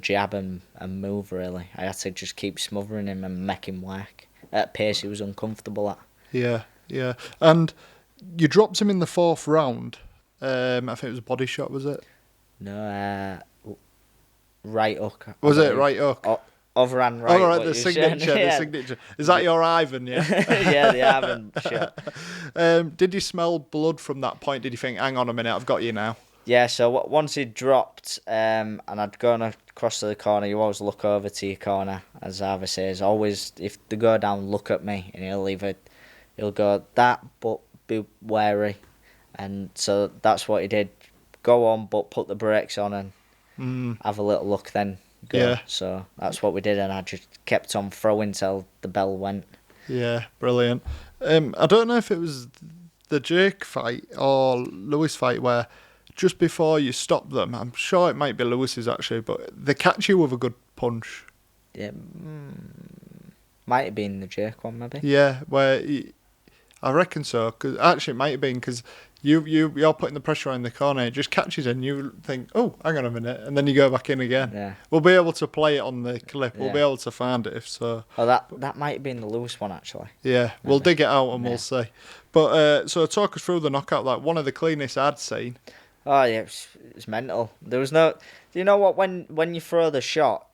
jab and move, really. I had to just keep smothering him and make him work at pace he was uncomfortable at. Yeah. And you dropped him in the 4th round. I think it was a body shot, was it? No, right hook. Was it right hook? Overhand right. Oh, right, the signature, the signature. Is that your Ivan, yeah? Yeah, the Ivan shot. Did you smell blood from that point? Did you think, hang on a minute, I've got you now? Yeah, so once he dropped, and I'd gone across to the corner, you always look over to your corner, as Ava says. Always, if they go down, look at me, and he'll go, that, but be wary. And so that's what he did. Go on, but put the brakes on and have a little look, then go. Yeah. So that's what we did, and I just kept on throwing till the bell went. Yeah, brilliant. I don't know if it was the Jake fight or Lewis fight where just before you stop them, I'm sure it might be Lewis's actually, but they catch you with a good punch. Yeah, might have been the Jake one, maybe. Yeah, I reckon so. Cause actually, it might have been because you're putting the pressure on the corner. It just catches and you think, oh, hang on a minute, and then you go back in again. Yeah. We'll be able to play it on the clip. We'll Yeah. be able to find it if so. Oh, that might have been the Lewis one, actually. Yeah, we'll dig it out and we'll see. But so talk us through the knockout. Like one of the cleanest I'd seen. Oh yeah, it's mental. There was no. Do you know what? When you throw the shot,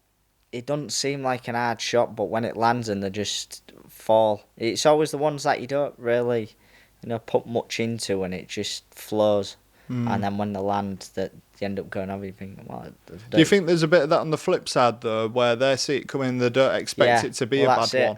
it doesn't seem like an hard shot, but when it lands and they just fall, it's always the ones that you don't really, put much into, and it just flows. And then when they land, that you end up going over. You think, well, do you think there's a bit of that on the flip side though, where they see it coming, they don't expect it to be a bad one?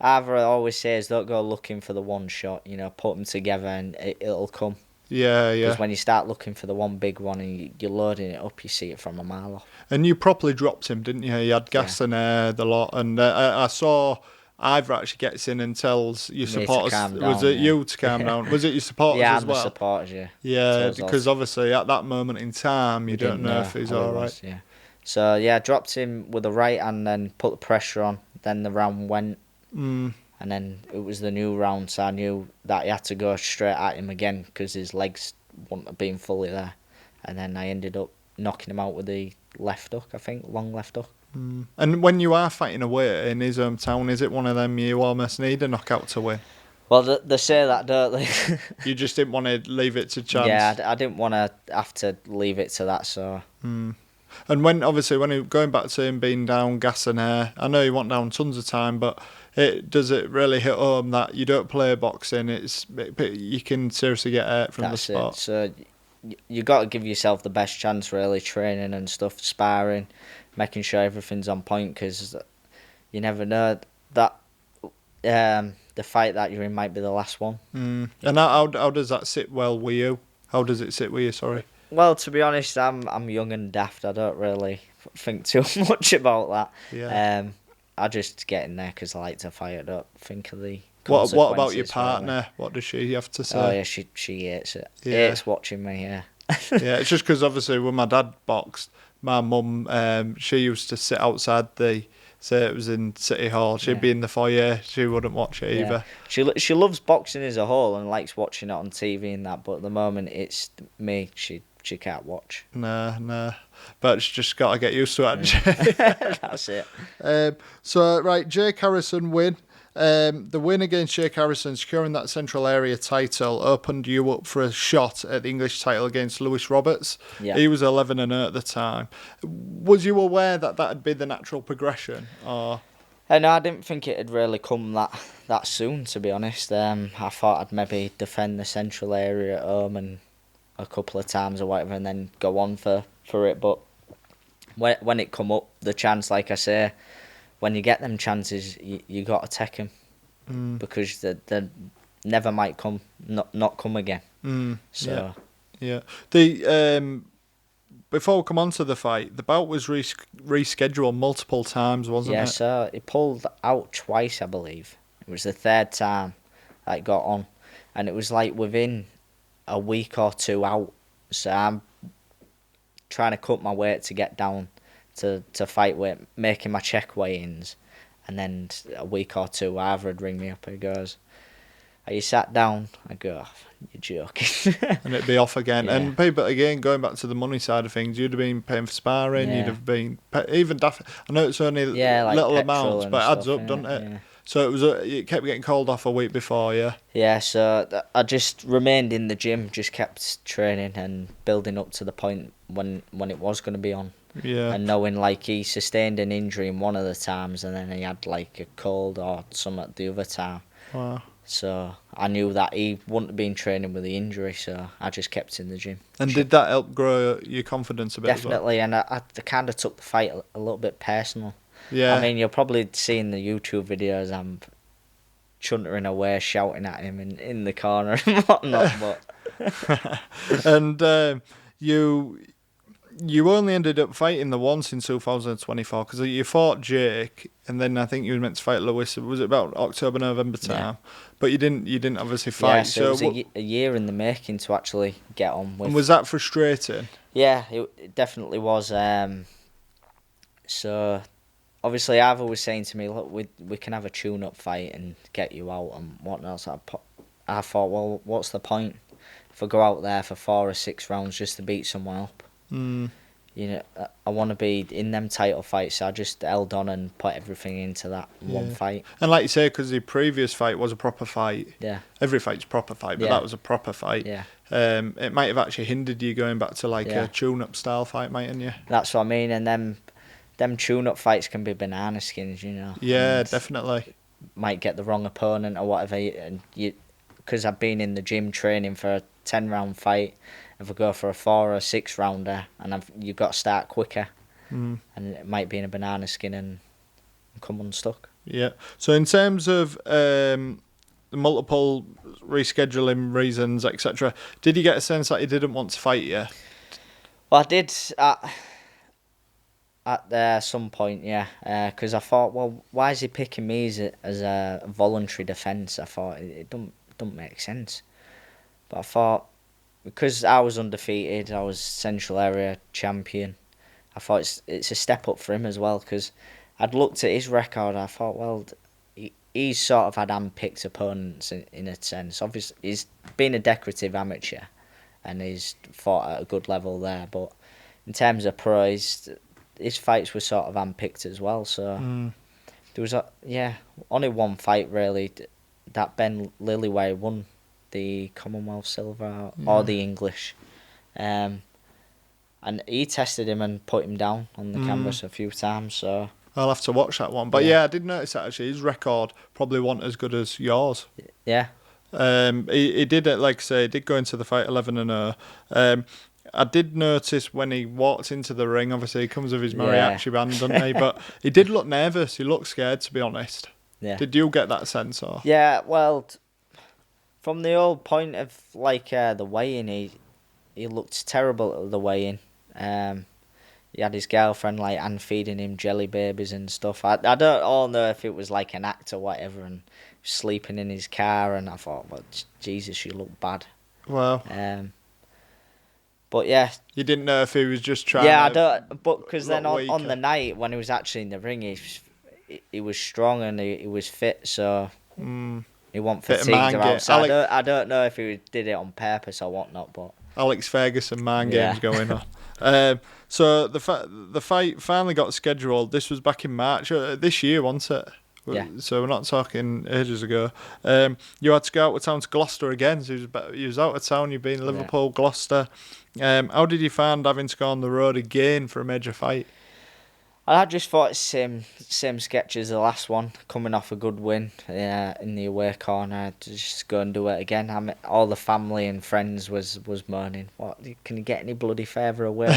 Ivor always says, don't go looking for the one shot. Put them together and it'll come. Yeah. Because when you start looking for the one big one and you're loading it up, you see it from a mile off. And you properly dropped him, didn't you? You had gas and air, the lot. And I saw Ivor actually gets in and tells your supporters. Was it you to calm down? Was it your supporters as well? Yeah, the supporters, yeah. Yeah, because obviously at that moment in time, you don't know if he's all right. Yeah. So, yeah, I dropped him with the right hand, then put the pressure on. Then the round went. And And then it was the new round, so I knew that he had to go straight at him again because his legs wouldn't have been fully there. And then I ended up knocking him out with the left hook, I think, long left hook. And when you are fighting away in his hometown, is it one of them you almost need a knockout to win? Well, they say that, don't they? You just didn't want to leave it to chance. Yeah, I didn't want to have to leave it to that, so... And when going back to him being down gas and air, I know he went down tons of time, but does it really hit home that you don't play boxing? You can seriously get hurt from the sport. So you got to give yourself the best chance, really, training and stuff, sparring, making sure everything's on point, because you never know that the fight that you're in might be the last one. And how does that sit well with you? How does it sit with you? Sorry. Well, to be honest, I'm young and daft. I don't really think too much about that. Yeah. I just get in there because I like to fight. I don't think of the What about your partner? Really. What does she have to say? Oh yeah, she hates it. Yeah. Hates watching me. Yeah. Yeah, it's just because obviously when my dad boxed, my mum she used to sit outside say it was in City Hall. She'd be in the foyer. She wouldn't watch it either. She loves boxing as a whole and likes watching it on TV and that. But at the moment, it's me. She can't watch. Nah. But she's just got to get used to it. That's it. So, right, Jake Harrison win. The win against Jake Harrison, securing that Central Area title, opened you up for a shot at the English title against Lewis Roberts. Yeah. He was 11-0 at the time. Was you aware that would be the natural progression? Or... No, I didn't think it had really come that soon, to be honest. I thought I'd maybe defend the Central Area at home and a couple of times or whatever and then go on for it. But when it come up, the chance, like I say, when you get them chances, you got to take them because they never might not come again. So yeah. The before we come on to the fight, the bout was rescheduled multiple times, wasn't it? Yeah, so it pulled out twice, I believe. It was the third time that it got on, and it was like within a week or two out. So I'm trying to cut my weight to get down to fight weight, making my check weigh-ins, and then a week or two, Ivor would ring me up and he goes, "Are you sat down?" I go, "Oh, you're joking." And it'd be off again. Yeah. And people, again, going back to the money side of things, you'd have been paying for sparring, you'd have been, even daft. I know it's only like little amounts, but it adds stuff, up, doesn't it? Yeah. So it kept getting called off a week before, yeah? Yeah, so I just remained in the gym, just kept training and building up to the point when it was going to be on. Yeah. And knowing like he sustained an injury in one of the times and then he had like a cold or something at the other time. Wow. So I knew that he wouldn't have been training with the injury, so I just kept in the gym. And did that help grow your confidence a bit? Definitely, as well? and I kind of took the fight a little bit personal. Yeah. I mean, you'll probably see in the YouTube videos I'm chuntering away, shouting at him in the corner and whatnot. But and you only ended up fighting the once in 2024 because you fought Jake, and then I think you were meant to fight Lewis. Was it about October, November time? Yeah. But you didn't obviously fight. Yeah, so it was a year in the making to actually get on with. And was that frustrating? Yeah, it definitely was. So obviously, Ivor was saying to me, "Look, we can have a tune-up fight and get you out and whatnot." So I thought, well, what's the point if I go out there for 4 or 6 rounds just to beat someone up? You know, I want to be in them title fights, so I just held on and put everything into that one fight. And like you say, because the previous fight was a proper fight. Yeah. Every fight's a proper fight, but that was a proper fight. Yeah. It might have actually hindered you going back to like a tune-up style fight, mightn't you? That's what I mean, and them tune-up fights can be banana skins, you know. Yeah, definitely. Might get the wrong opponent or whatever, and because I've been in the gym training for a 10-round fight. If I go for a 4 or 6 rounder, and you've got to start quicker, and it might be in a banana skin and come unstuck. Yeah. So in terms of the multiple rescheduling reasons, etc., did you get a sense that he didn't want to fight you? Well, I did at some point, yeah, because I thought, well, why is he picking me as a voluntary defence? I thought it don't make sense, but I thought, because I was undefeated, I was Central Area champion, I thought it's a step up for him as well, because I'd looked at his record, I thought, well, he's sort of had hand-picked opponents in a sense. Obviously, he's been a decorative amateur, and he's fought at a good level there. But in terms of pro, his fights were sort of hand-picked as well. So there was only one fight really, that Ben Lilly where he won the Commonwealth silver or the English, and he tested him and put him down on the canvas a few times. So I'll have to watch that one. But I did notice that actually his record probably wasn't as good as yours. Yeah. He did it, like I say, he did go into the fight 11-0. I did notice when he walked into the ring, obviously he comes with his mariachi band, doesn't he? But he did look nervous. He looked scared, to be honest. Yeah. Did you get that sense? Or? Yeah, well, from the old point of the weigh-in, he looked terrible at the weigh-in. He had his girlfriend hand feeding him jelly babies and stuff. I don't all know if it was like an act or whatever, and sleeping in his car. And I thought, well, Jesus, you look bad. Wow. But yeah, you didn't know if he was just trying. Yeah, I don't. But because then weaker. on the night when he was actually in the ring, he was strong and he was fit, so he wasn't fatigued about. So I don't know if he did it on purpose or whatnot, but. Alex Ferguson mind games going on. So the fight finally got scheduled. This was back in March this year, wasn't it? Yeah. So we're not talking ages ago. You had to go out of town to Gloucester again. So you was out of town. You've been Liverpool, Gloucester. How did you find having to go on the road again for a major fight? I just thought it's same sketch as the last one. Coming off a good win in the away corner, to just go and do it again. I mean, all the family and friends was moaning. What, can you get any bloody further away?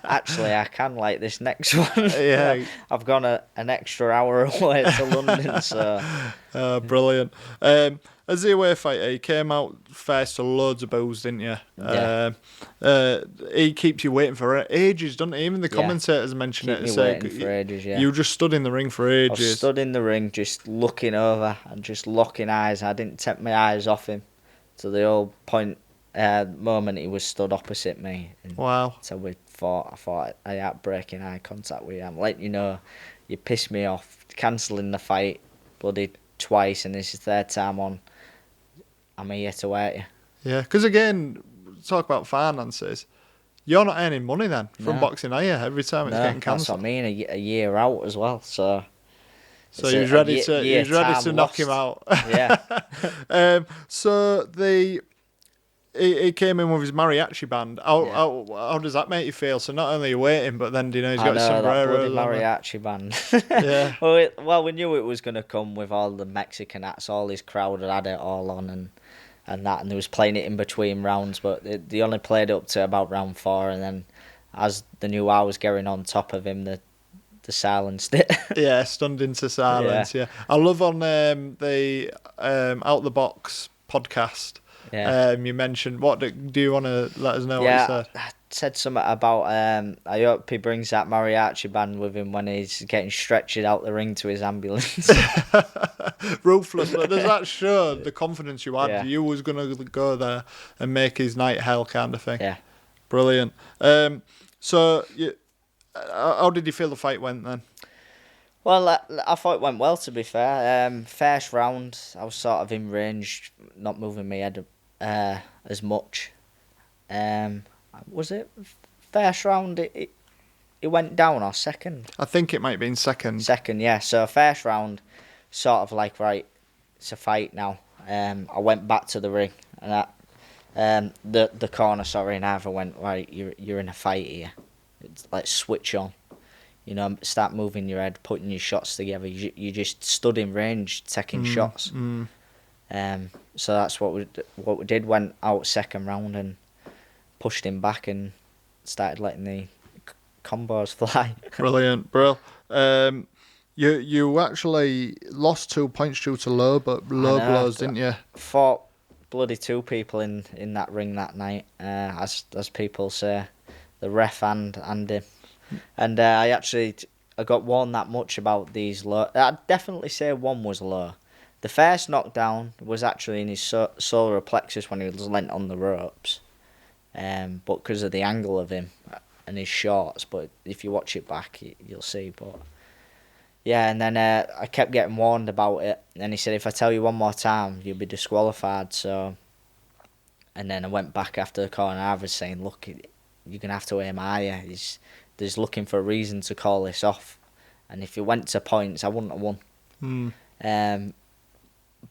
Actually, I can. Like this next one. Yeah, I've gone an extra hour away to London. So brilliant. As the away fighter, he came out first to loads of boos, didn't you? Yeah. He keeps you waiting for ages, doesn't he? Even the commentators mention it. Waiting for ages, yeah. You just stood in the ring for ages. I stood in the ring just looking over and just locking eyes. I didn't take my eyes off him to the old moment he was stood opposite me. Wow. So I thought I had breaking eye contact with you. I'm letting you know, you pissed me off. Cancelling the fight bloody twice, and this is third time on. I'm here to hurt you. Yeah, because again, talk about finances. You're not earning money then from boxing, are you? Every time it's getting cancelled. That's what I mean. A year out as well. So he was ready to knock him out. Yeah. So he came in with his mariachi band. How does that make you feel? So not only are you waiting, but then he's got his sombrero. That mariachi band. Yeah. Well, we knew it was going to come with all the Mexican acts. All his crowd had it all on and that, and they was playing it in between rounds, but they only played it up to about round 4, and then as they knew I was getting on top of him, they silenced it. Yeah, stunned into silence. Yeah. I love on the Out the Box podcast. Yeah. You mentioned, what do you want to let us know what you said? I said something about I hope he brings that mariachi band with him when he's getting stretched out the ring to his ambulance. Ruthless. But does that show the confidence you had? Yeah. You was going to go there and make his night hell kind of thing. Yeah. Brilliant. So how did you feel the fight went then? Well, I thought it went well, to be fair. First round, I was sort of in range, not moving my head as much. Was it first round it went down, or second? I think it might have been second. Second, yeah. So first round, sort of like, right, it's a fight now. I went back to the ring, and the corner, and I went, right, you're in a fight here. Let's switch on. You know, start moving your head, putting your shots together. You just stood in range, taking shots. So that's what we did. Went out second round and pushed him back and started letting the combos fly. Brilliant, bro. You actually lost 2 points due to low blows, didn't you? Fought bloody 2 people in that ring that night, as people say, the ref and him. And I got warned that much about these low. I'd definitely say one was low. The first knockdown was actually in his solar plexus when he was lent on the ropes, but because of the angle of him and his shorts. But if you watch it back, you'll see. But Yeah, and then I kept getting warned about it. And he said, if I tell you one more time, you'll be disqualified. So, and then I went back after the call, and I was saying, look, you're going to have to aim higher. There's looking for a reason to call this off. And if it went to points, I wouldn't have won.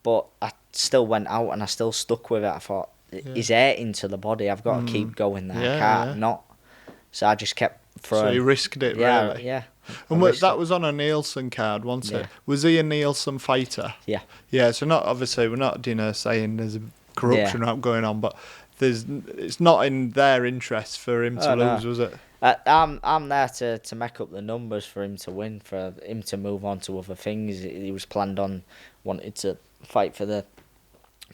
But I still went out, and I still stuck with it. I thought, he's hurting to the body. I've got to keep going there. I can't not. So I just kept throwing. So you risked it, really? Yeah. And that was on a Nielsen card, wasn't it? Was he a Nielsen fighter? Yeah. Yeah, so we're not, saying there's a corruption going on, but it's not in their interest for him to lose, was it? I'm there to make up the numbers for him to win, for him to move on to other things. He was planned on, wanted to fight for the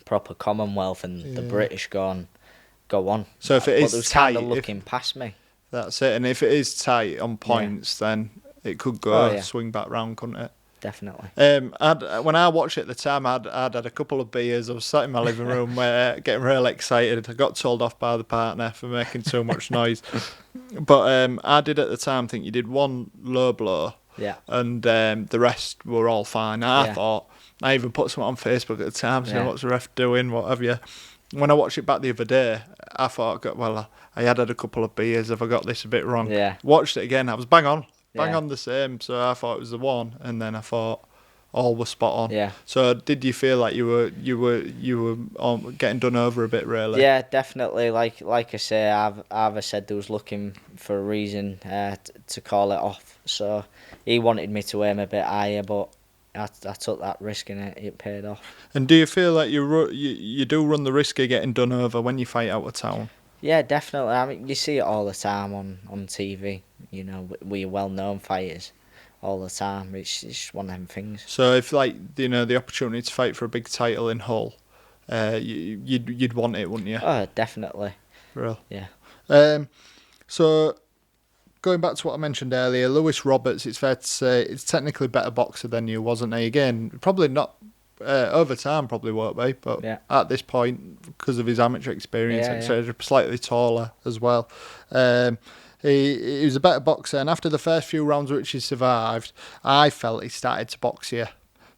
proper Commonwealth, and the British go on. So if it is was tight, kind of looking past me. That's it. And if it is tight on points, then it could go swing back round, couldn't it? Definitely. When I watched it at the time, I'd had a couple of beers. I was sat in my living room getting real excited. I got told off by the partner for making too much noise. But I did at the time think you did one low blow, and the rest were all fine. I thought, I even put something on Facebook at the time saying, what's the ref doing, what have you. When I watched it back the other day, I thought, I had a couple of beers. Have I got this a bit wrong? Yeah. Watched it again. I was bang on the same. So I thought it was the one, and then I thought all was spot on. Yeah. So did you feel like you were getting done over a bit, really? Yeah, definitely. Like I say, I've said they was looking for a reason to call it off. So he wanted me to aim a bit higher, but I took that risk, and it paid off. And do you feel like you do run the risk of getting done over when you fight out of town? Yeah, definitely. I mean, you see it all the time on TV. We're well-known fighters all the time. It's just one of them things. So if the opportunity to fight for a big title in Hull, you'd want it, wouldn't you? Oh, definitely. Real. Yeah. So going back to what I mentioned earlier, Lewis Roberts, it's fair to say, it's technically a better boxer than you, wasn't he? Again, probably not. Over time, probably won't be, but at this point, because of his amateur experience, etc., slightly taller as well. He was a better boxer, and after the first few rounds which he survived, I felt he started to box you.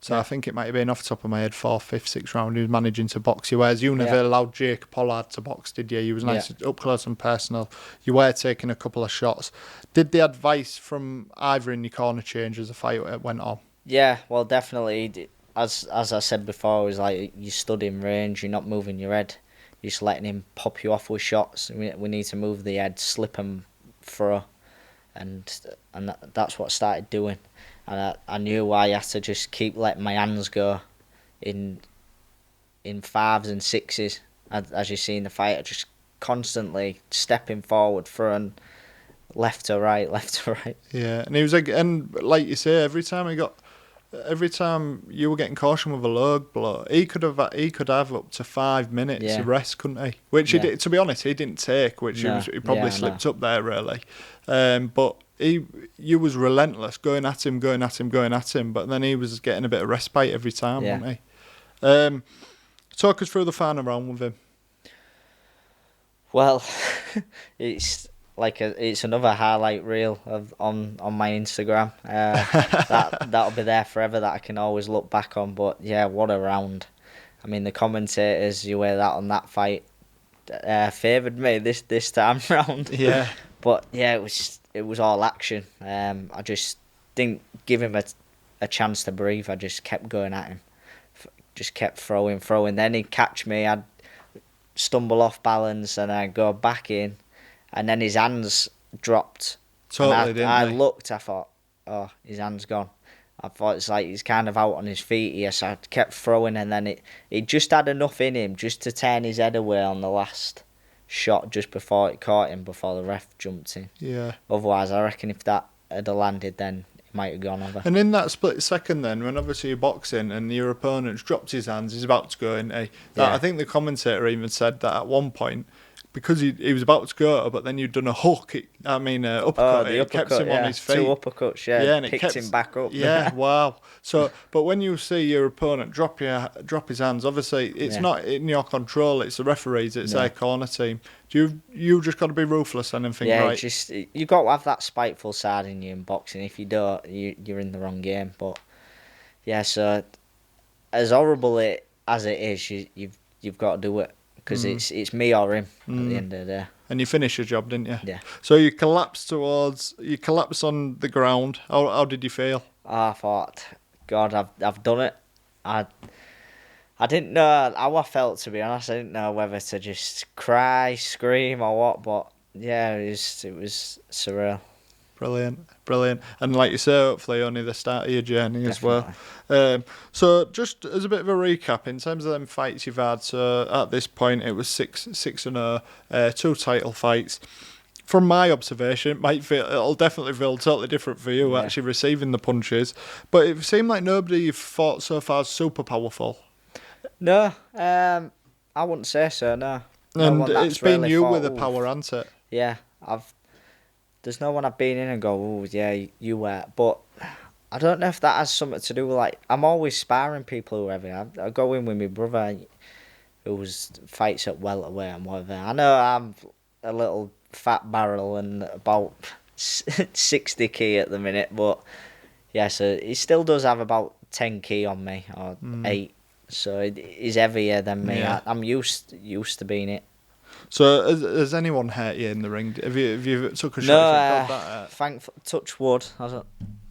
So I think it might have been off the top of my head, 4th, 5th, 6th round, he was managing to box you, whereas you never allowed Jake Pollard to box, did you? You was nice up close and personal. You were taking a couple of shots. Did the advice from either in your corner change as the fight went on? Yeah, well, definitely. As I said before, it was like you stood in range, you're not moving your head, you're just letting him pop you off with shots. We need to move the head, slip and throw, and that's what I started doing. And I knew I had to just keep letting my hands go in 5s and 6s, as you see in the fight, just constantly stepping forward, throwing left to right. Yeah, and he was like you say, every time you were getting caution with a low blow, he could have up to 5 minutes of rest, couldn't he? Which he did, to be honest, he didn't take, which he probably slipped up there, really. But you was relentless, going at him, but then he was getting a bit of respite every time, wasn't he? Talk us through the final round with him. Well, it's another highlight reel on my Instagram. That'll be there forever, that I can always look back on. But yeah, what a round! I mean, the commentators, you wear that on that fight, favoured me this time round. Yeah. But yeah, it was all action. I just didn't give him a chance to breathe. I just kept going at him, just kept throwing. Then he'd catch me. I'd stumble off balance, and I'd go back in. And then his hands dropped. Totally, didn't I they? looked, I thought, oh, his hand's gone. I thought it's like he's kind of out on his feet here, so I kept throwing, and then it just had enough in him just to turn his head away on the last shot just before it caught him, before the ref jumped in. Yeah. Otherwise, I reckon if that had landed, then it might have gone over. And in that split second then, when obviously you're boxing and your opponent's dropped his hands, he's about to go in, I think the commentator even said that at one point, because he was about to go, but then you'd done a hook. Uppercut. The It kept uppercut, him on his feet. 2 uppercuts, And it picked kept him back up. Yeah, wow. So, but when you see your opponent drop his hands, obviously it's not in your control. It's the referees. It's their corner team. You just got to be ruthless and think right. Just you got to have that spiteful side in you in boxing. If you don't, you're in the wrong game. But yeah, so as horrible as it is, you've got to do it because it's me or him at the end of the day. And you finished your job, didn't you? Yeah. So you collapsed on the ground. How did you feel? I thought, God, I've done it. I didn't know how I felt, to be honest. I didn't know whether to just cry, scream, or what. But yeah, it was surreal. Brilliant. And like you say, hopefully only the start of your journey Definitely. as well. So just as a bit of a recap, in terms of them fights you've had, so at this point it was 6-0, 2 title fights. From my observation, it'll definitely feel totally different for you actually receiving the punches. But it seemed like nobody you've fought so far is super powerful. No, I wouldn't say so, no. And it's been you with the power, hasn't it? Yeah, there's no one I've been in and go, oh, yeah, you were. But I don't know if that has something to do with, like, I'm always sparring people who I go in with my brother who fights at welterweight and whatever. I know I'm a little fat barrel and about 60 key at the minute, but yeah, so he still does have about 10 key on me, or 8. So he's heavier than me. Yeah. I'm used to being it. So has anyone hurt you in the ring? Have you took a shot? No, touch wood.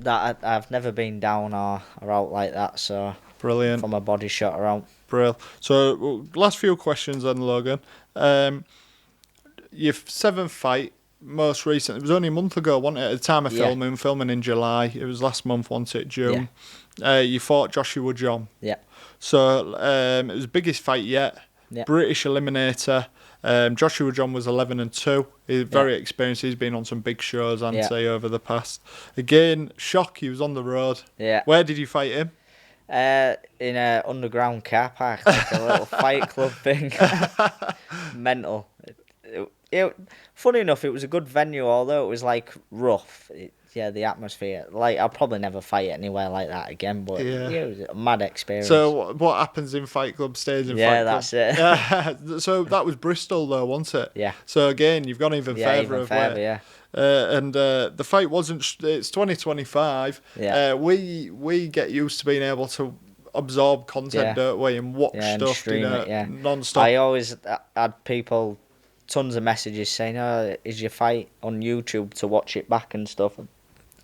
I've never been down or out like that. So brilliant. From a body shot or out. Brilliant. So last few questions then, Logan. Your 7th fight, most recent, it was only a month ago, wasn't it? At the time of filming in July. It was last month, wasn't it? June. Yeah. You fought Joshua John. Yeah. So it was the biggest fight yet. Yeah. British eliminator. Joshua John was 11-2. He's very experienced. He's been on some big shows, I'd say, over the past. Again, shock. He was on the road. Yeah. Where did you fight him? In a underground car park, like a little fight club thing. Mental. Funny enough, it was a good venue, although it was like rough. The atmosphere. Like, I'll probably never fight anywhere like that again, but it was a mad experience. So what happens in fight club stays in fight club? That's it. So that was Bristol though, wasn't it? Yeah. So again, you've gone even further of where. Yeah. And the fight wasn't. It's 2025. Yeah. We get used to being able to absorb content, don't we, and watch stuff, and stream it, non-stop. I always had people, tons of messages saying, "Oh, is your fight on YouTube to watch it back and stuff?"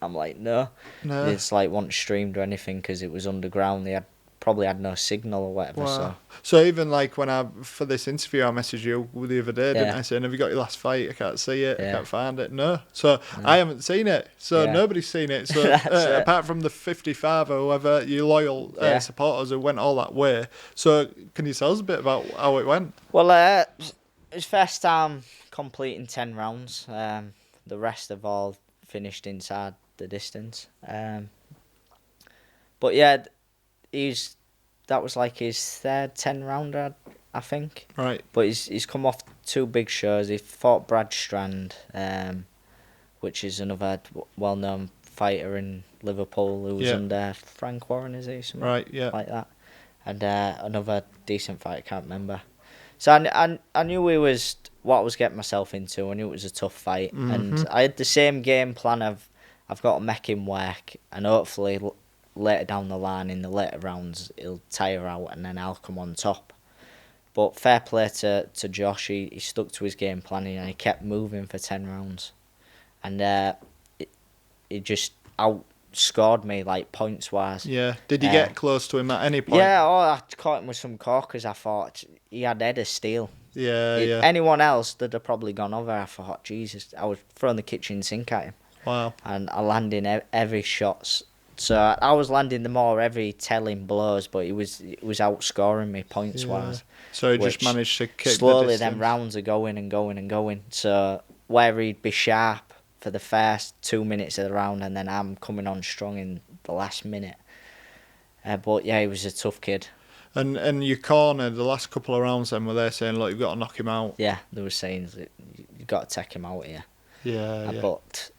I'm like, no. It's like wasn't streamed or anything because it was underground. They probably had no signal or whatever. Wow. So even like when for this interview, I messaged you the other day, didn't I? Saying, have you got your last fight? I can't see it. I can't find it. No. So I haven't seen it. So nobody's seen it. So apart from the 55 or whoever, your loyal supporters who went all that way. So can you tell us a bit about how it went? Well, it was first time completing 10 rounds. The rest of all finished inside the distance. But yeah, that was like his 3rd 10 rounder, I think. Right. But he's come off 2 big shows. He fought Brad Strand, which is another well-known fighter in Liverpool who was under Frank Warren, is he? Something like that. And another decent fight, I can't remember. So I knew he was what I was getting myself into. I knew it was a tough fight. Mm-hmm. And I had the same game plan of I've got to make him work, and hopefully later down the line in the later rounds he'll tire out and then I'll come on top. But fair play to Josh, he stuck to his game planning and he kept moving for 10 rounds. And he just outscored me, like, points-wise. Yeah. Did you get close to him at any point? Yeah, I caught him with some corkers. I thought he had head of steel. Yeah. Anyone else, they'd have probably gone over. I thought, Jesus, I was throwing the kitchen sink at him. Wow. And I landed every shots. So I was landing the more every telling blows, but he was outscoring me points-wise. So he just managed to kick slowly them rounds are going and going and going. So where he'd be sharp for the first 2 minutes of the round, and then I'm coming on strong in the last minute. But yeah, he was a tough kid. And your corner, the last couple of rounds, then were they saying, look, you've got to knock him out? Yeah, they were saying that you got to take him out here. Yeah, yeah. But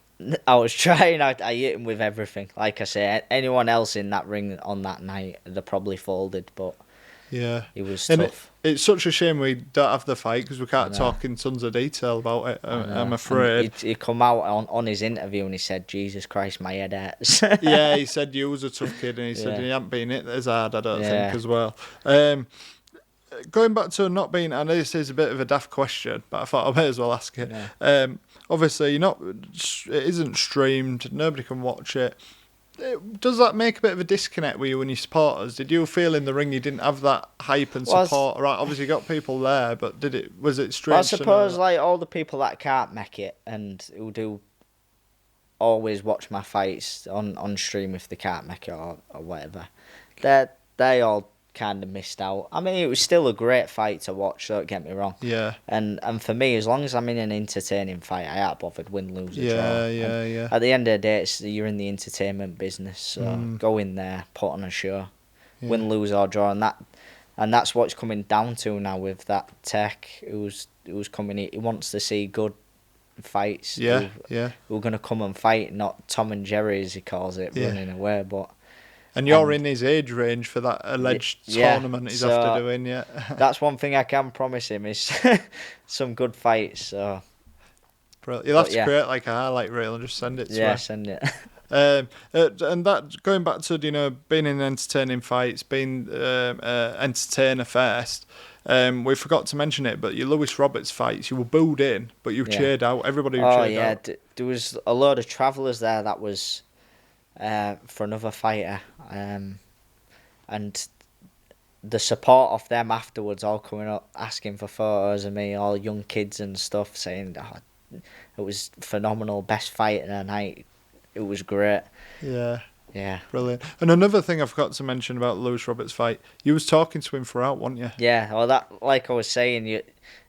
I was trying. I hit him with everything. Like I say, anyone else in that ring on that night, they'd probably folded. But yeah, it was and tough. It's such a shame we don't have the fight because we can't talk in tons of detail about it. I'm afraid. He come out on his interview and he said, "Jesus Christ, my head hurts." Yeah, he said you was a tough kid, and he said he hadn't been hit as hard. I don't think as well. Going back to not being, I know this is a bit of a daft question, but I thought I may as well ask it. Yeah. Obviously, it isn't streamed. Nobody can watch it. Does that make a bit of a disconnect with you and your supporters? Did you feel in the ring you didn't have that hype and support? Right, obviously you got people there, but was it strange? Well, I suppose like all the people that can't make it and who do always watch my fights on stream if they can't make it or whatever, they all kind of missed out. I mean, it was still a great fight to watch, don't get me wrong. Yeah. And for me, as long as I'm in an entertaining fight, I ain't bothered win, lose, or draw. Yeah. At the end of the day, you're in the entertainment business, so go in there, put on a show, win, lose, or draw, and that's what's coming down to now with that tech who's coming. He wants to see good fights. Who are going to come and fight, not Tom and Jerry as he calls it, running away, but. And you're in his age range for that alleged tournament he's after doing, That's one thing I can promise him is some good fights. So. Brilliant. You'll have to create like a highlight reel and just send it to him. Yeah, send it. And that, going back to, being in entertaining fights, being entertainer first, we forgot to mention it, but your Lewis Roberts fights, you were booed in, but you cheered out. Everybody cheered out. Oh, yeah. There was a load of travellers there that was for another fighter. And the support of them afterwards, all coming up asking for photos of me, all young kids and stuff, saying it was phenomenal, best fight of the night. It was great. Yeah. Brilliant. And another thing I forgot to mention about the Lewis Roberts fight, you was talking to him throughout, weren't you? Yeah. Well, that, like I was saying,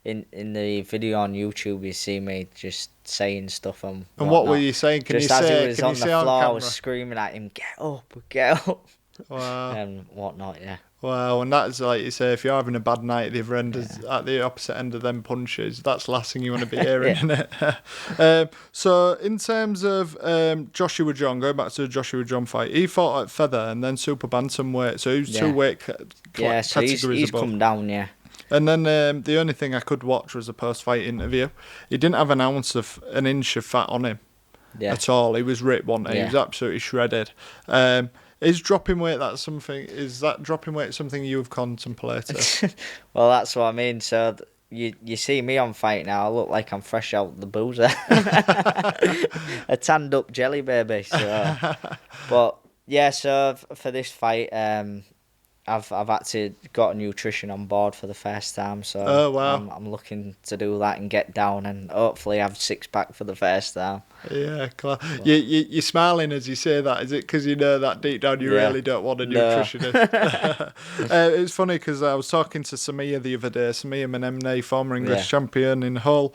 in the video on YouTube, you see me just saying stuff and what were you saying? Can just you as say? he was on the floor, I was screaming at him, get up. Wow. And whatnot, yeah. Wow, and that's like you say, if you're having a bad night at the other end, at the opposite end of them punches, that's the last thing you want to be hearing, isn't it? So, in terms of Joshua John, going back to the Joshua John fight, he fought at feather and then super bantamweight, so he's two weight categories so he's above. come down, yeah. And then the only thing I could watch was a post-fight interview. He didn't have an inch of fat on him at all. He was ripped, wasn't he? He was absolutely shredded. Is dropping weight dropping weight something you've contemplated? Well, that's what I mean. So you see me on fight now, I look like I'm fresh out the boozer. A tanned up jelly baby. So. But yeah, so for this fight, I've actually got a nutrition on board for the first time, so I'm looking to do that and get down and hopefully have 6-pack for the first time. Yeah, class. You're smiling as you say that. Is it because you know that deep down you really don't want a nutritionist? It's funny because I was talking to Samir the other day, Samir Menemne, former English champion in Hull.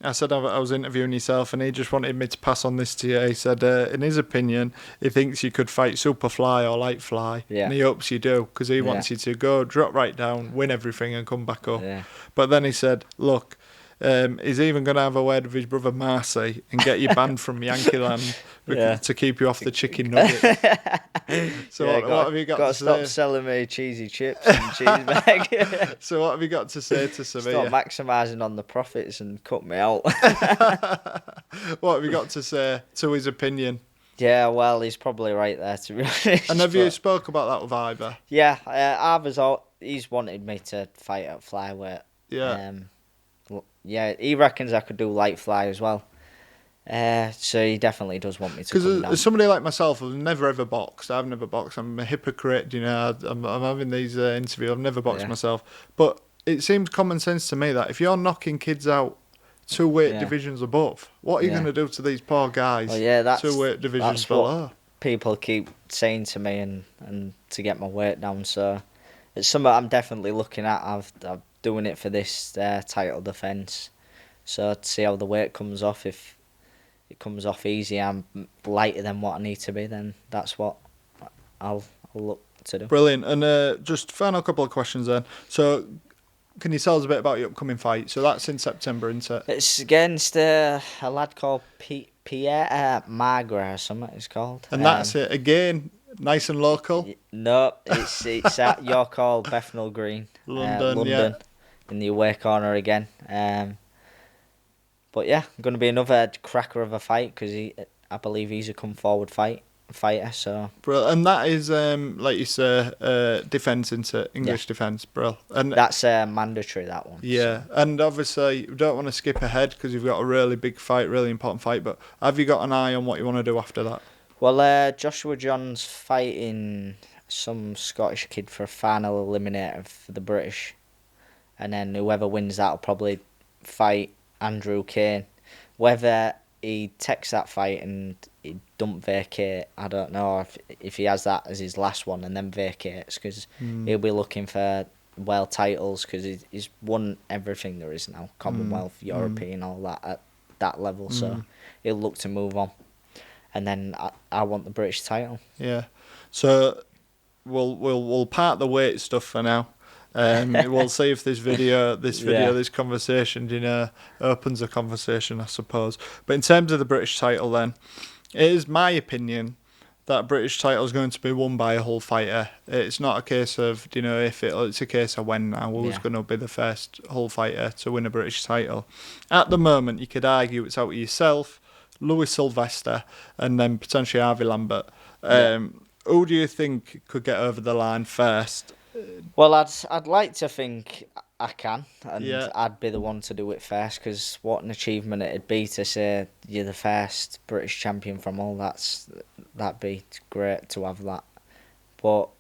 I said I was interviewing yourself and he just wanted me to pass on this to you. He said, in his opinion, he thinks you could fight Superfly or Lightfly. Yeah. And he hopes you do because he wants you to go, drop right down, win everything and come back up. Yeah. But then he said, look, he's even going to have a word with his brother Marcy and get you banned from Yankee Land to keep you off the chicken nugget. So what have you got to say? Got to stop selling me cheesy chips and cheese bag. So what have you got to say to Samir? Stop maximising on the profits and cut me out. What have you got to say to his opinion? Yeah, well, he's probably right there, to be honest. And have you spoke about that with Ivor? Yeah, he's wanted me to fight at flyweight. Yeah. Yeah, he reckons I could do light fly as well. So he definitely does want me to come down. Because somebody like myself who's never ever boxed, I've never boxed, I'm a hypocrite, I'm having these interviews, I've never boxed myself. But it seems common sense to me that if you're knocking kids out 2 weight divisions above, what are you going to do to these poor guys 2 weight divisions below? What people keep saying to me and to get my weight down, so it's something I'm definitely looking at. I'm doing it for this title defence, so to see how the weight comes off. If it comes off easy, I'm lighter than what I need to be, then that's what I'll look to do. Brilliant. And just final couple of questions then. So, can you tell us a bit about your upcoming fight? So that's in September, isn't it? It's against a lad called Pierre Magra or something it's called. And that's it again. Nice and local. No, it's at York Hall, Bethnal Green, London, London, in the away corner again. But yeah, going to be another cracker of a fight because I believe he's a come forward fighter. So. And that is, like you say, defence into English defence, bro. And that's mandatory, that one. Yeah, so. And obviously we don't want to skip ahead because you've got a really big fight, really important fight. But have you got an eye on what you want to do after that? Well, Joshua John's fighting some Scottish kid for a final eliminator for the British. And then whoever wins that will probably fight Andrew Kane. Whether he takes that fight and he don't vacate, I don't know if he has that as his last one and then vacates, because he'll be looking for world titles because he's won everything there is now, Commonwealth, European, all that at that level. So he'll look to move on. And then I want the British title. Yeah. So we'll part the weight stuff for now. We'll see if this conversation, opens a conversation, I suppose. But in terms of the British title, then, it is my opinion that British title is going to be won by a Hull fighter. It's not a case of, it's a case of when now. Who's going to be the first Hull fighter to win a British title? At the moment, you could argue it's out of yourself, Louis Sylvester, and then potentially Harvey Lambert. Who do you think could get over the line first? Well, I'd like to think I can, and I'd be the one to do it first, because what an achievement it'd be to say you're the first British champion from all. That'd be great to have that. But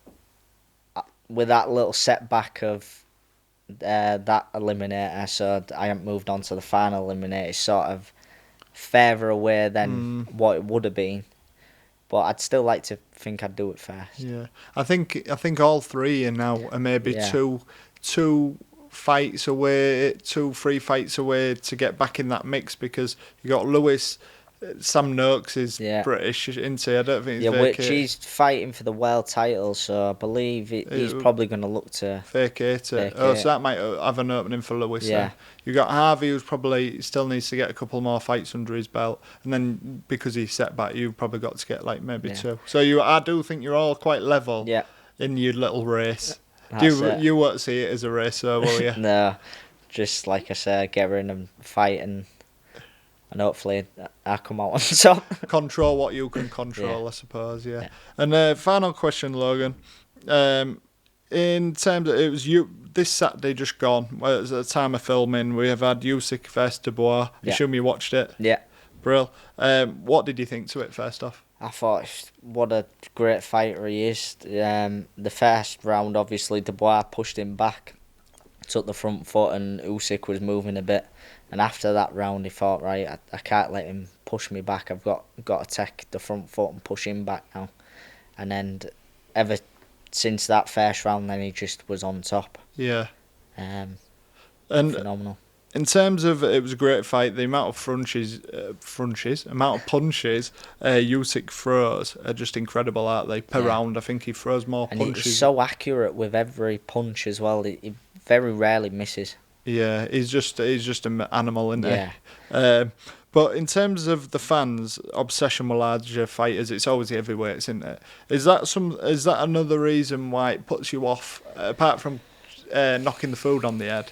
with that little setback of that eliminator, so I haven't moved on to the final eliminator, it's sort of further away than what it would have been. But I'd still like to think I'd do it first. Yeah, I think all three are now maybe two fights away, 2-3 fights away to get back in that mix, because you got Lewis. Sam Noakes is British, isn't he? I don't think he's which he's fighting for the world title, so I believe he's probably going to look to vacate it. Oh, so that might have an opening for Lewis. Yeah. You got Harvey, who's probably still needs to get a couple more fights under his belt, and then because he's set back, you've probably got to get like maybe 2. So I do think you're all quite level in your little race. You won't see it as a race, though, will you? No, just like I said, get in and fight and hopefully I come out on top. Control what you can control, I suppose, And final question, Logan. In terms of, it was this Saturday just gone, at the time of filming, we have had Usyk versus Dubois. I assume you watched it? Yeah. Brill. What did you think to it, first off? I thought, what a great fighter he is. The first round, obviously, Dubois pushed him back, took the front foot, and Usyk was moving a bit. And after that round, he thought, right, I can't let him push me back. I've got to take the front foot and push him back now. And then ever since that first round, then he just was on top. Yeah. And phenomenal. In terms of, it was a great fight. The amount of punches Usyk throws are just incredible, aren't they? Per round, I think he throws more punches. And he's so accurate with every punch as well. He very rarely misses. Yeah, he's just an animal, isn't he? Yeah. But in terms of the fans' obsession with larger fighters, it's always the heavyweights, isn't it? Is that another reason why it puts you off, apart from knocking the food on the head?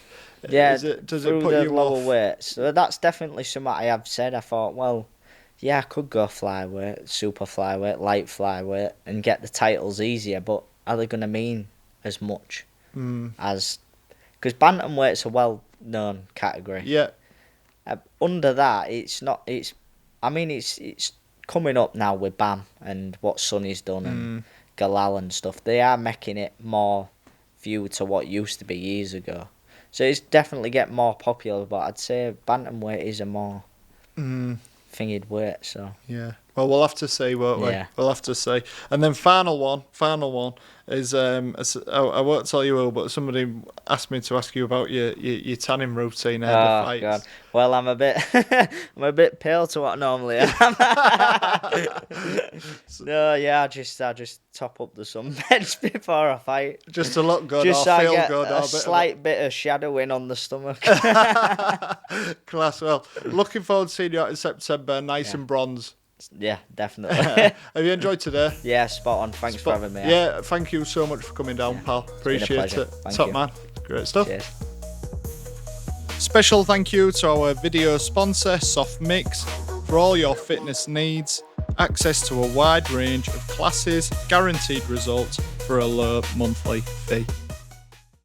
Yeah, does it put you lower off? weights. So that's definitely something I have said. I thought, well, I could go flyweight, super flyweight, light flyweight, and get the titles easier. But are they going to mean as much as? Because bantamweight's a well-known category. Yeah. Under that, it's not. It's coming up now with Bam and what Sonny's done and Galal and stuff. They are making it more viewed to what used to be years ago. So it's definitely getting more popular. But I'd say bantamweight is a more thingied weight. So yeah. Well, we'll have to see, won't we? Yeah. We'll have to see. And then final one is I won't tell you who, but somebody asked me to ask you about your tanning routine ahead of fights. God. Well, I'm a bit I'm a bit pale to what I normally am. No, yeah, I just top up the sunbeds before I fight. Just to look good Just or so I feel get good. a slight bit of shadowing on the stomach. Class. Well, looking forward to seeing you out in September, nice and bronze. Yeah, definitely. Have you enjoyed today? Yeah, spot on. Thanks for having me. Yeah, thank you so much for coming down, pal. Appreciate it. Top man. Great stuff. Cheers. Special thank you to our video sponsor, Soft Mix, for all your fitness needs. Access to a wide range of classes, guaranteed results for a low monthly fee.